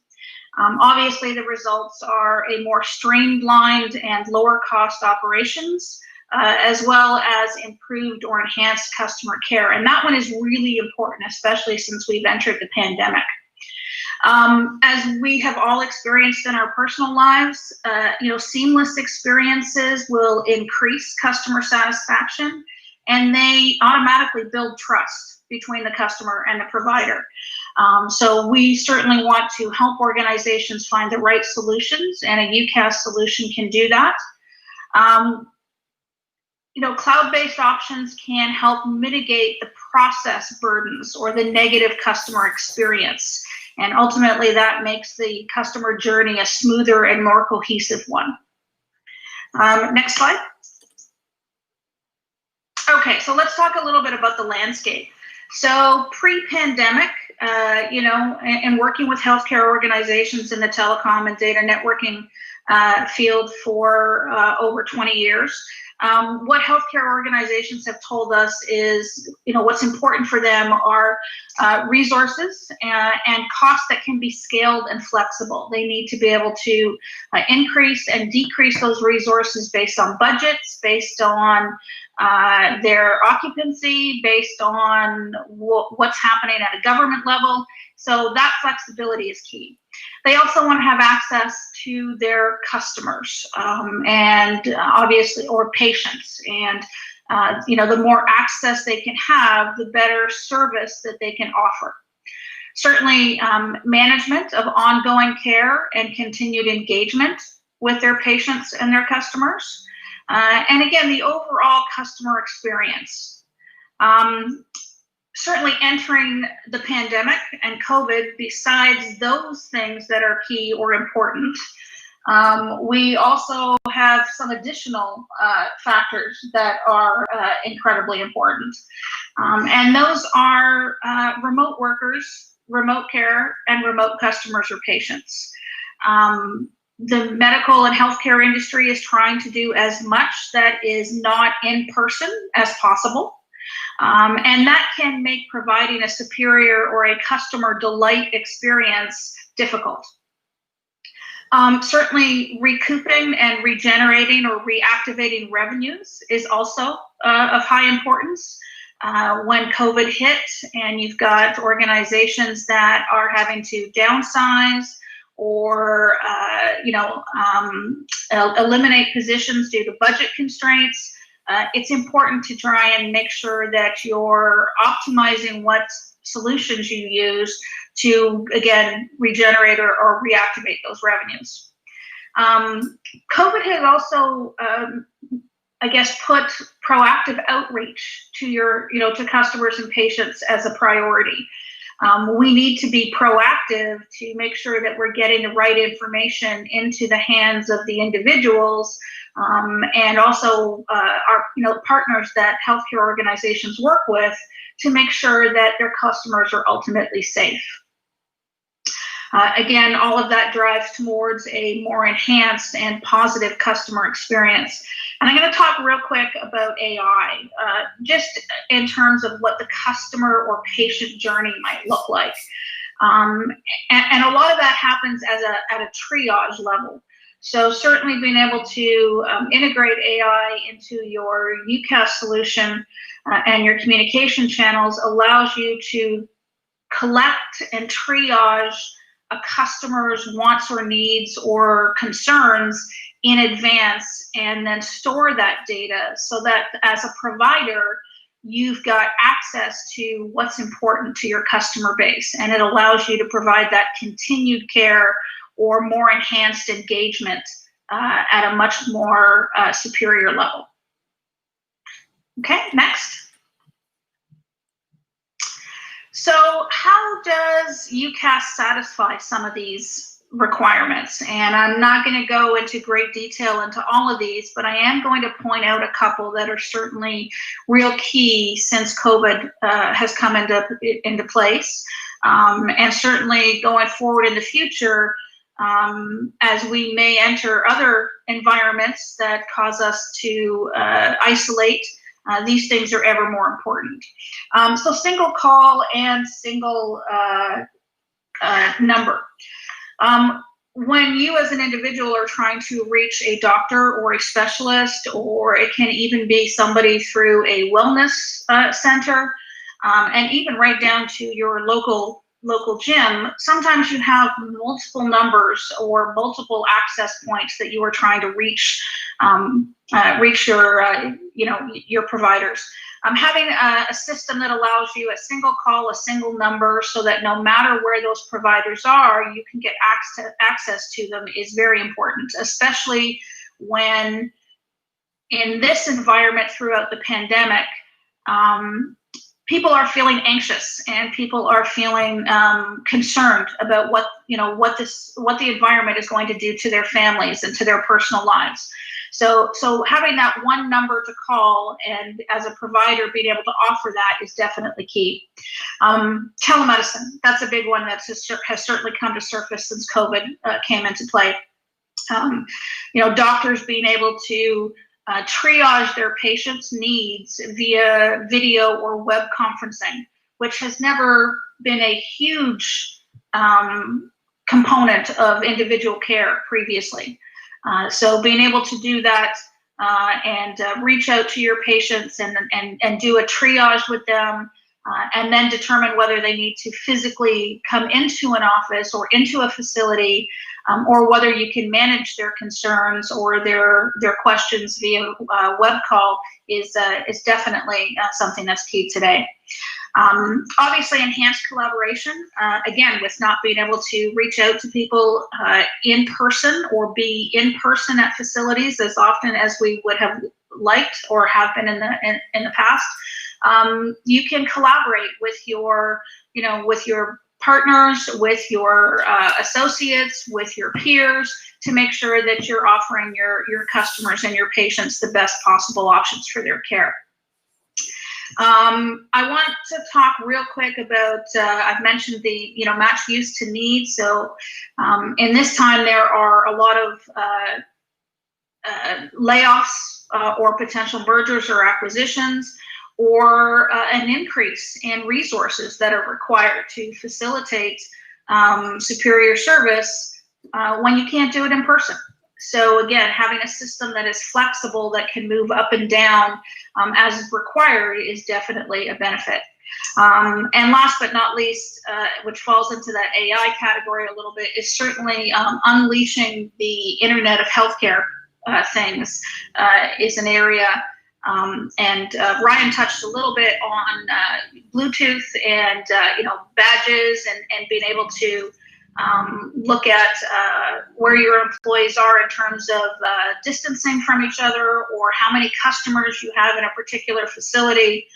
Obviously, the results are a more streamlined and lower cost operations, as well as improved or enhanced customer care. And that one is really important, especially since we've entered the pandemic. As we have all experienced in our personal lives, seamless experiences will increase customer satisfaction, and they automatically build trust between the customer and the provider. So we certainly want to help organizations find the right solutions, and a UCaaS solution can do that. Cloud-based options can help mitigate the process burdens or the negative customer experience. And ultimately, that makes the customer journey a smoother and more cohesive one. Next slide. Okay, so let's talk a little bit about the landscape. So pre-pandemic, and working with healthcare organizations in the telecom and data networking field for over 20 years, what healthcare organizations have told us is, what's important for them are resources and costs that can be scaled and flexible. They need to be able to increase and decrease those resources based on budgets, based on their occupancy, based on what's happening at a government level. So that flexibility is key. They also want to have access to their customers and obviously, or patients. And, the more access they can have, the better service that they can offer. Certainly, management of ongoing care and continued engagement with their patients and their customers. And again, the overall customer experience. Certainly entering the pandemic and COVID, besides those things that are key or important, we also have some additional factors that are incredibly important. And those are remote workers, remote care, and remote customers or patients. The medical and healthcare industry is trying to do as much that is not in person as possible. And that can make providing a superior or a customer delight experience difficult. Certainly recouping and regenerating or reactivating revenues is also of high importance. When COVID hit and you've got organizations that are having to downsize or eliminate positions due to budget constraints, it's important to try and make sure that you're optimizing what solutions you use to, again, regenerate or reactivate those revenues. COVID has also, put proactive outreach to to customers and patients as a priority. We need to be proactive to make sure that we're getting the right information into the hands of the individuals and also our partners that healthcare organizations work with to make sure that their customers are ultimately safe. Again, all of that drives towards a more enhanced and positive customer experience. And I'm going to talk real quick about AI, just in terms of what the customer or patient journey might look like. And a lot of that happens at a triage level. So certainly being able to integrate AI into your UCaaS solution and your communication channels allows you to collect and triage a customer's wants or needs or concerns in advance and then store that data so that as a provider, you've got access to what's important to your customer base, and it allows you to provide that continued care or more enhanced engagement at a much more superior level. Okay, next. So how does UCAS satisfy some of these requirements? And I'm not going to go into great detail into all of these, but I am going to point out a couple that are certainly real key since COVID has come into place. And certainly going forward in the future, as we may enter other environments that cause us to isolate, these things are ever more important. So single call and single number. When you as an individual are trying to reach a doctor or a specialist, or it can even be somebody through a wellness center, and even right down to your local gym, sometimes you have multiple numbers or multiple access points that you are trying to reach your providers. Having a system that allows you a single call, a single number, so that no matter where those providers are, you can get access to them is very important, especially when in this environment throughout the pandemic, people are feeling anxious and people are feeling concerned about what the environment is going to do to their families and to their personal lives. So having that one number to call, and as a provider being able to offer that, is definitely key. Telemedicine, that's a big one that has certainly come to surface since COVID came into play. Doctors being able to triage their patients' needs via video or web conferencing, which has never been a huge component of individual care previously. So being able to do that and reach out to your patients and do a triage with them, and then determine whether they need to physically come into an office or into a facility, or whether you can manage their concerns or their questions via web call is definitely something that's key today. Obviously, enhanced collaboration, again, with not being able to reach out to people in person or be in person at facilities as often as we would have liked or have been in the past. You can collaborate with your partners, with your associates, with your peers, to make sure that you're offering your customers and your patients the best possible options for their care. I want to talk real quick about, I've mentioned the, match use to need. So in this time, there are a lot of layoffs or potential mergers or acquisitions, or an increase in resources that are required to facilitate superior service when you can't do it in person. So again, having a system that is flexible, that can move up and down as required, is definitely a benefit. And last but not least, which falls into that AI category a little bit, is certainly unleashing the Internet of Healthcare things is an area. And Ryan touched a little bit on Bluetooth and badges and being able to look at where your employees are in terms of distancing from each other, or how many customers you have in a particular facility.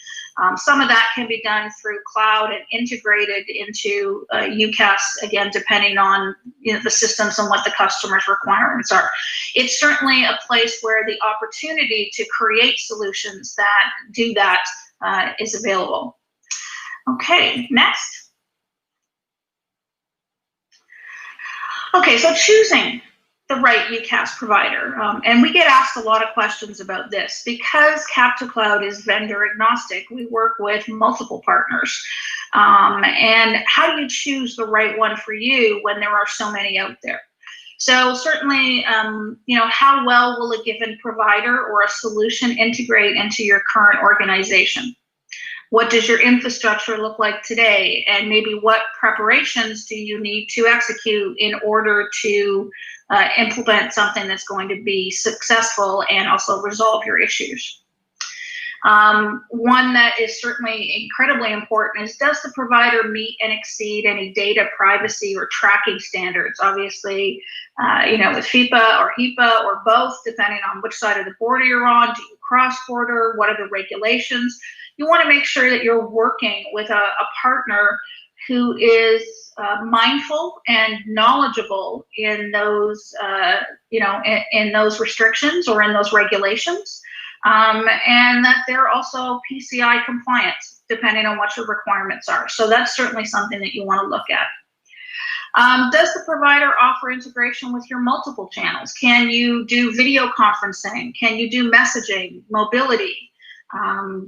Some of that can be done through cloud and integrated into UCAS, again, depending on the systems and what the customer's requirements are. It's certainly a place where the opportunity to create solutions that do that is available. Okay, next. Okay, so choosing the right UCAS provider. And we get asked a lot of questions about this. Because Cap2Cloud is vendor agnostic, we work with multiple partners. And how do you choose the right one for you when there are so many out there? So certainly, how well will a given provider or a solution integrate into your current organization? What does your infrastructure look like today? And maybe what preparations do you need to execute in order to implement something that's going to be successful and also resolve your issues? One that is certainly incredibly important is, does the provider meet and exceed any data privacy or tracking standards? Obviously, with PHIPA or HIPAA or both, depending on which side of the border you're on. Do you cross border? What are the regulations? You want to make sure that you're working with a partner who is mindful and knowledgeable in those, in those restrictions or in those regulations, and that they're also PCI compliant, depending on what your requirements are. So that's certainly something that you want to look at. Does the provider offer integration with your multiple channels? Can you do video conferencing? Can you do messaging, mobility?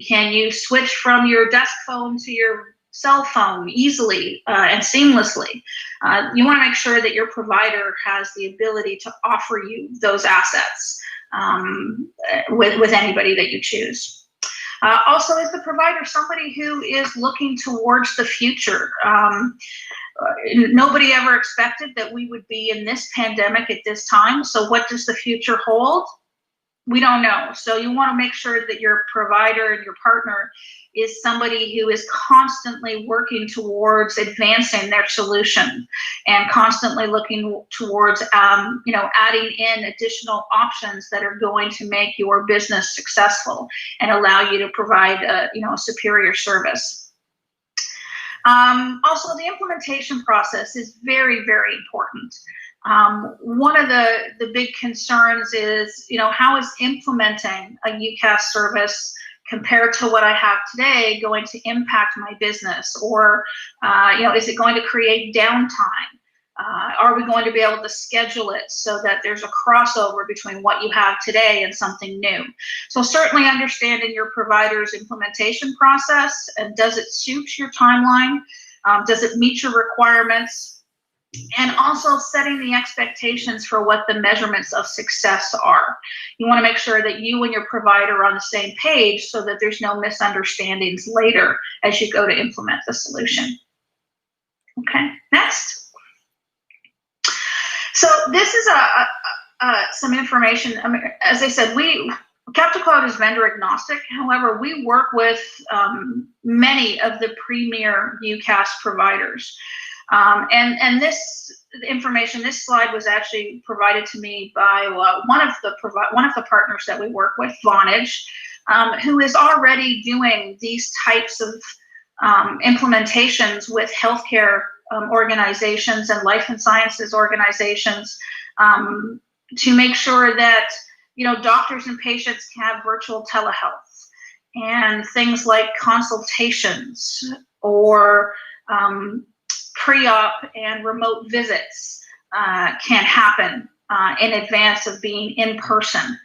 Can you switch from your desk phone to your cell phone easily and seamlessly? You want to make sure that your provider has the ability to offer you those assets with anybody that you choose. Also, is the provider somebody who is looking towards the future? Nobody ever expected that we would be in this pandemic at this time. So what does the future hold? We don't know. So you want to make sure that your provider and your partner is somebody who is constantly working towards advancing their solution and constantly looking towards, adding in additional options that are going to make your business successful and allow you to provide, a superior service. Also, the implementation process is very, very important. One of the big concerns is, how is implementing a UCaaS service compared to what I have today going to impact my business? Or, is it going to create downtime? Are we going to be able to schedule it so that there's a crossover between what you have today and something new? So certainly understanding your provider's implementation process, and does it suit your timeline? Does it meet your requirements? And also setting the expectations for what the measurements of success are. You want to make sure that you and your provider are on the same page so that there's no misunderstandings later as you go to implement the solution. Okay, next. So this is some information. I mean, as I said, Capital Cloud is vendor agnostic. However, we work with many of the premier UCaaS providers. And this information, this slide was actually provided to me by one of the partners that we work with, Vonage, who is already doing these types of implementations with healthcare organizations and life and sciences organizations to make sure that doctors and patients can have virtual telehealth and things like consultations or pre-op and remote visits can happen in advance of being in person.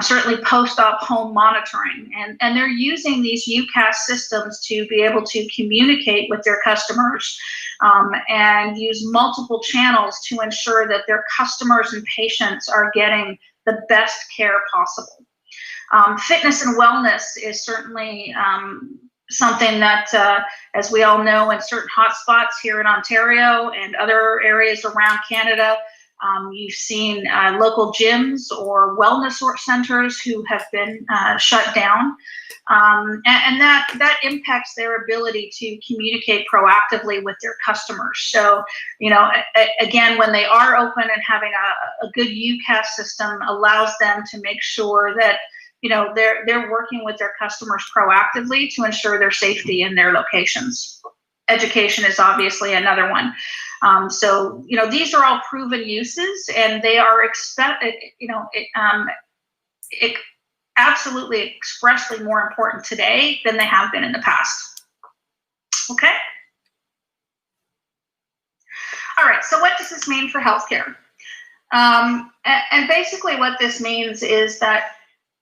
Certainly post-op home monitoring. And they're using these UCaaS systems to be able to communicate with their customers and use multiple channels to ensure that their customers and patients are getting the best care possible. Fitness and wellness is certainly something that, as we all know, in certain hotspots here in Ontario and other areas around Canada, you've seen local gyms or wellness centers who have been shut down, and that impacts their ability to communicate proactively with their customers. So, again, when they are open and having a good UCaaS system allows them to make sure that they're working with their customers proactively to ensure their safety in their locations. Education is obviously another one. So these are all proven uses, and they are absolutely expressly more important today than they have been in the past. Okay. All right. So what does this mean for healthcare? And basically, what this means is that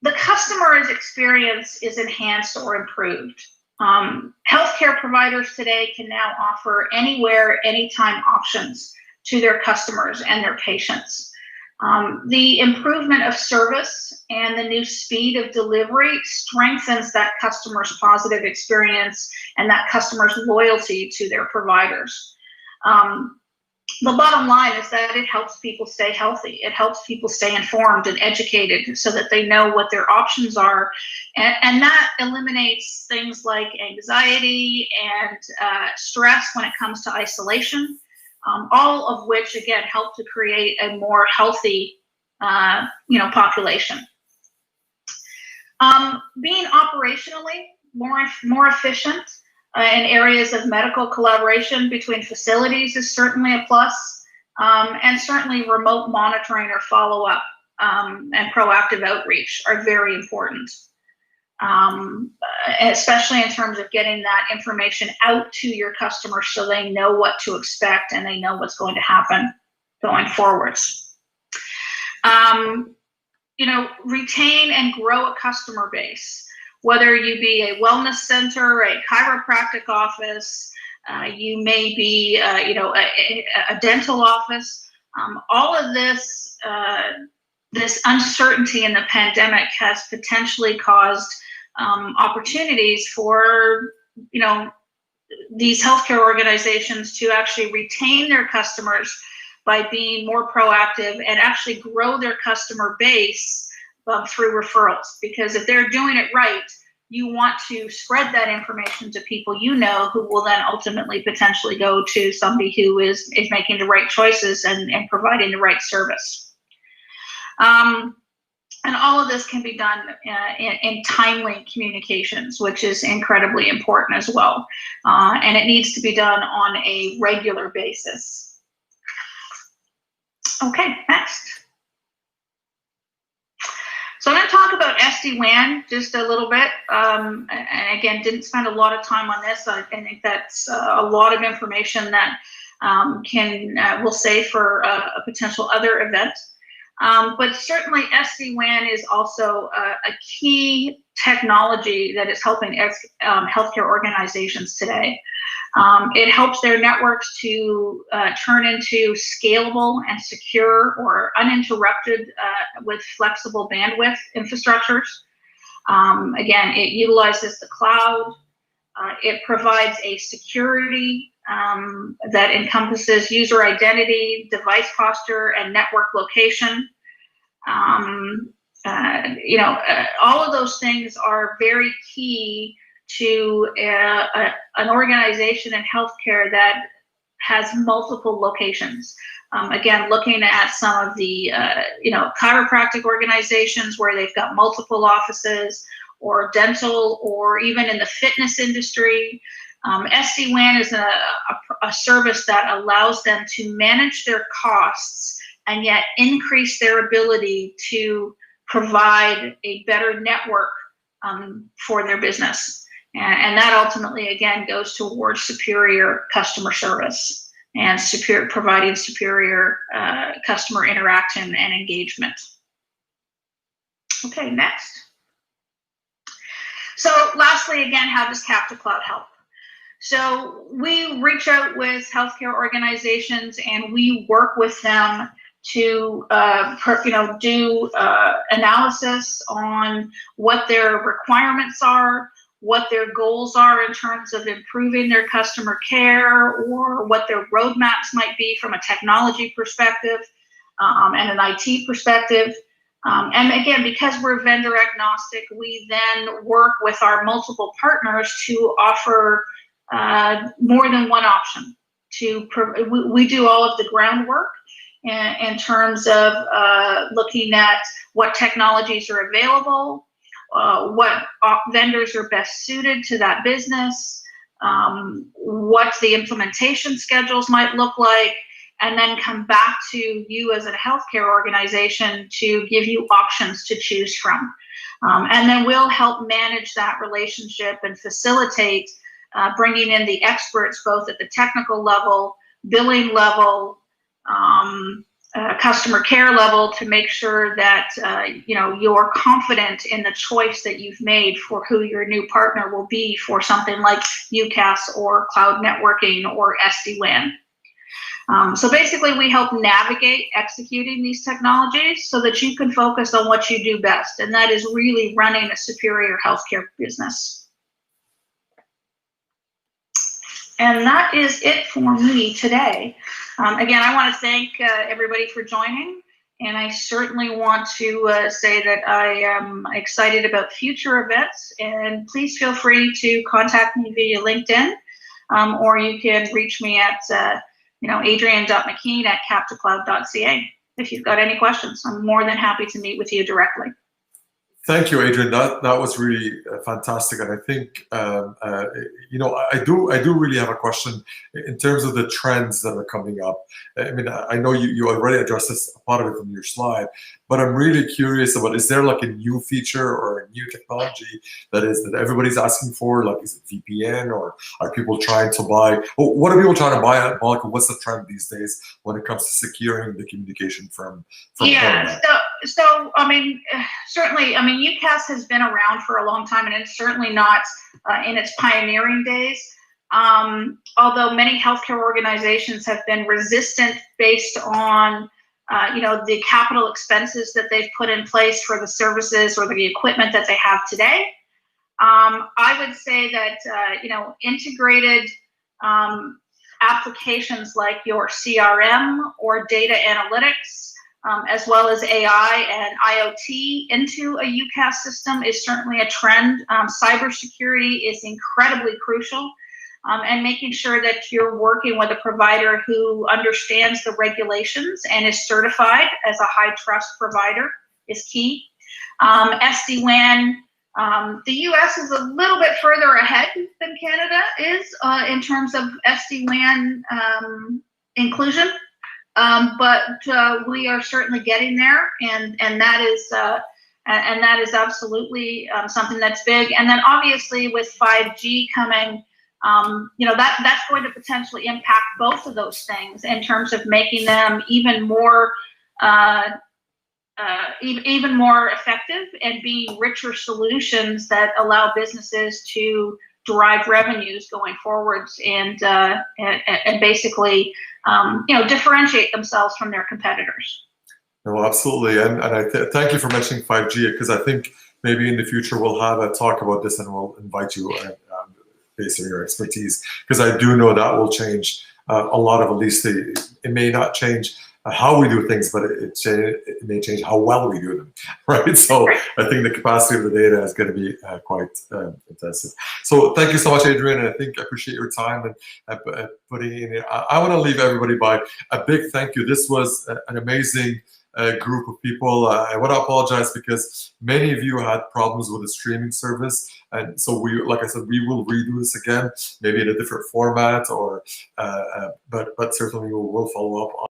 the customer's experience is enhanced or improved. Healthcare providers today can now offer anywhere, anytime options to their customers and their patients. The improvement of service and the new speed of delivery strengthens that customer's positive experience and that customer's loyalty to their providers. The bottom line is that it helps people stay healthy. It helps people stay informed and educated so that they know what their options are. And that eliminates things like anxiety and stress when it comes to isolation, all of which, again, help to create a more healthy population. Being operationally more efficient in areas of medical collaboration between facilities is certainly a plus, and certainly remote monitoring or follow-up and proactive outreach are very important, especially in terms of getting that information out to your customers so they know what to expect and they know what's going to happen going forwards. Retain and grow a customer base. Whether you be a wellness center, a chiropractic office, you may be, a dental office. All of this, this uncertainty in the pandemic has potentially caused opportunities for, these healthcare organizations to actually retain their customers by being more proactive and actually grow their customer base through referrals. Because if they're doing it right, you want to spread that information to people who will then ultimately potentially go to somebody who is making the right choices and providing the right service. And all of this can be done in timely communications, which is incredibly important as well. And it needs to be done on a regular basis. Okay, next. So I'm going to talk about SD-WAN just a little bit. And again, didn't spend a lot of time on this. I think that's a lot of information that we'll save for a potential other event. But certainly SD-WAN is also a key technology that is helping healthcare organizations today. It helps their networks to turn into scalable and secure or uninterrupted with flexible bandwidth infrastructures. Again, it utilizes the cloud. It provides a security that encompasses user identity, device posture, and network location. All of those things are very key to an organization in healthcare that has multiple locations. Again, looking at some of the chiropractic organizations where they've got multiple offices, or dental, or even in the fitness industry. SD-WAN is a service that allows them to manage their costs and yet increase their ability to provide a better network for their business. And that ultimately, again, goes towards superior customer service and providing superior customer interaction and engagement. Okay, next. So lastly, again, how does Cap2Cloud help? So we reach out with healthcare organizations and we work with them to do analysis on what their requirements are, what their goals are in terms of improving their customer care, or what their roadmaps might be from a technology perspective and an IT perspective. And again, because we're vendor agnostic, we then work with our multiple partners to offer more than one option. We do all of the groundwork in terms of looking at what technologies are available, what vendors are best suited to that business, what the implementation schedules might look like, and then come back to you as a healthcare organization to give you options to choose from. And then we'll help manage that relationship and facilitate bringing in the experts both at the technical level, billing level, customer care level, to make sure that you're confident in the choice that you've made for who your new partner will be for something like UCaaS or cloud networking or SD-WAN. So basically, we help navigate executing these technologies so that you can focus on what you do best, and that is really running a superior healthcare business. And that is it for me today. Again, I want to thank everybody for joining, and I certainly want to say that I am excited about future events, and please feel free to contact me via LinkedIn, or you can reach me at adrian.mckeen@cap2cloud.ca. If you've got any questions, I'm more than happy to meet with you directly. Thank you, Adrian. That was really fantastic, and I think I do really have a question in terms of the trends that are coming up. I mean, I know you already addressed this, a part of it in your slide, but I'm really curious about, is there like a new feature or a new technology that everybody's asking for? Like, is it VPN, or are people trying to buy? What are people trying to buy at Molecule? What's the trend these days when it comes to securing the communication from Yeah. home? So I mean, certainly, I mean, UCaaS has been around for a long time, and it's certainly not in its pioneering days. Although many healthcare organizations have been resistant based on the capital expenses that they've put in place for the services or the equipment that they have today. I would say that integrated applications like your CRM or data analytics, as well as AI and IoT into a UCaaS system is certainly a trend. Cybersecurity is incredibly crucial, and making sure that you're working with a provider who understands the regulations and is certified as a high trust provider is key. SD-WAN, the US is a little bit further ahead than Canada is in terms of SD-WAN inclusion. But we are certainly getting there, and that is absolutely something that's big. And then obviously with 5G coming, that's going to potentially impact both of those things in terms of making them even more effective and being richer solutions that allow businesses to derive revenues going forwards and basically differentiate themselves from their competitors. No, absolutely, and I thank you for mentioning 5G, because I think maybe in the future we'll have a talk about this, and we'll invite you based on your expertise, because I do know that will change a lot of, at least it may not change how we do things, but it may change how well we do them, right? So I think the capacity of the data is going to be quite intensive. So thank you so much, Adrian, and I appreciate your time and putting in it. I want to leave everybody by a big thank you. This was an amazing group of people. I want to apologize because many of you had problems with the streaming service, and so like I said, we will redo this again, maybe in a different format, or but certainly we will follow up on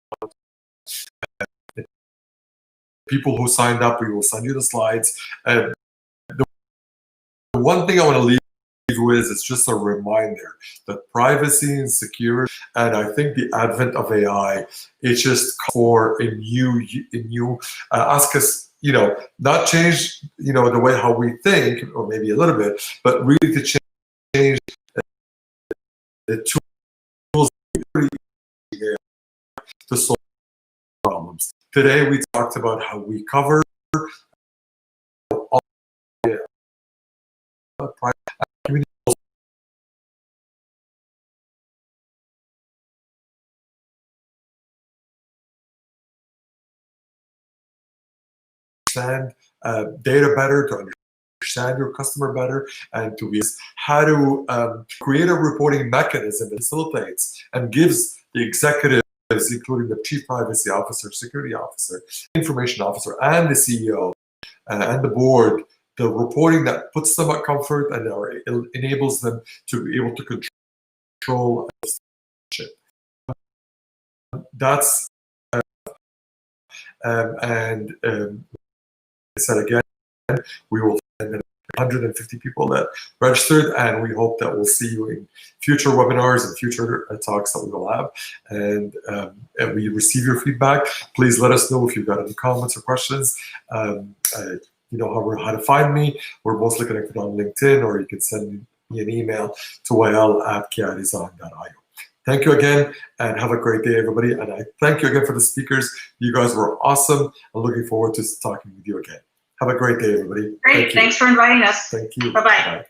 people who signed up. We will send you the slides. The one thing I want to leave you with is just a reminder that privacy and security, and I think the advent of AI, it's just for a new ask us, not change, the way how we think, or maybe a little bit, but really to change the tools to solve problems. Today we talked about how we cover all private community. Understand data better, to understand your customer better, and to be how to create a reporting mechanism that facilitates and gives the executive, including the Chief Privacy Officer, Security Officer, Information Officer, and the CEO and the board, the reporting that puts them at comfort and enables them to be able to control shit. That's I said again, we will find 150 people that registered, and we hope that we'll see you in future webinars and future talks that we will have. And we receive your feedback. Please let us know if you've got any comments or questions. You know how to find me. We're mostly connected on LinkedIn, or you can send me an email to wael@kiadesign.io. Thank you again, and have a great day, everybody. And I thank you again for the speakers. You guys were awesome. I'm looking forward to talking with you again. Have a great day, everybody. Great. Thanks for inviting us. Thank you. Bye-bye. Bye.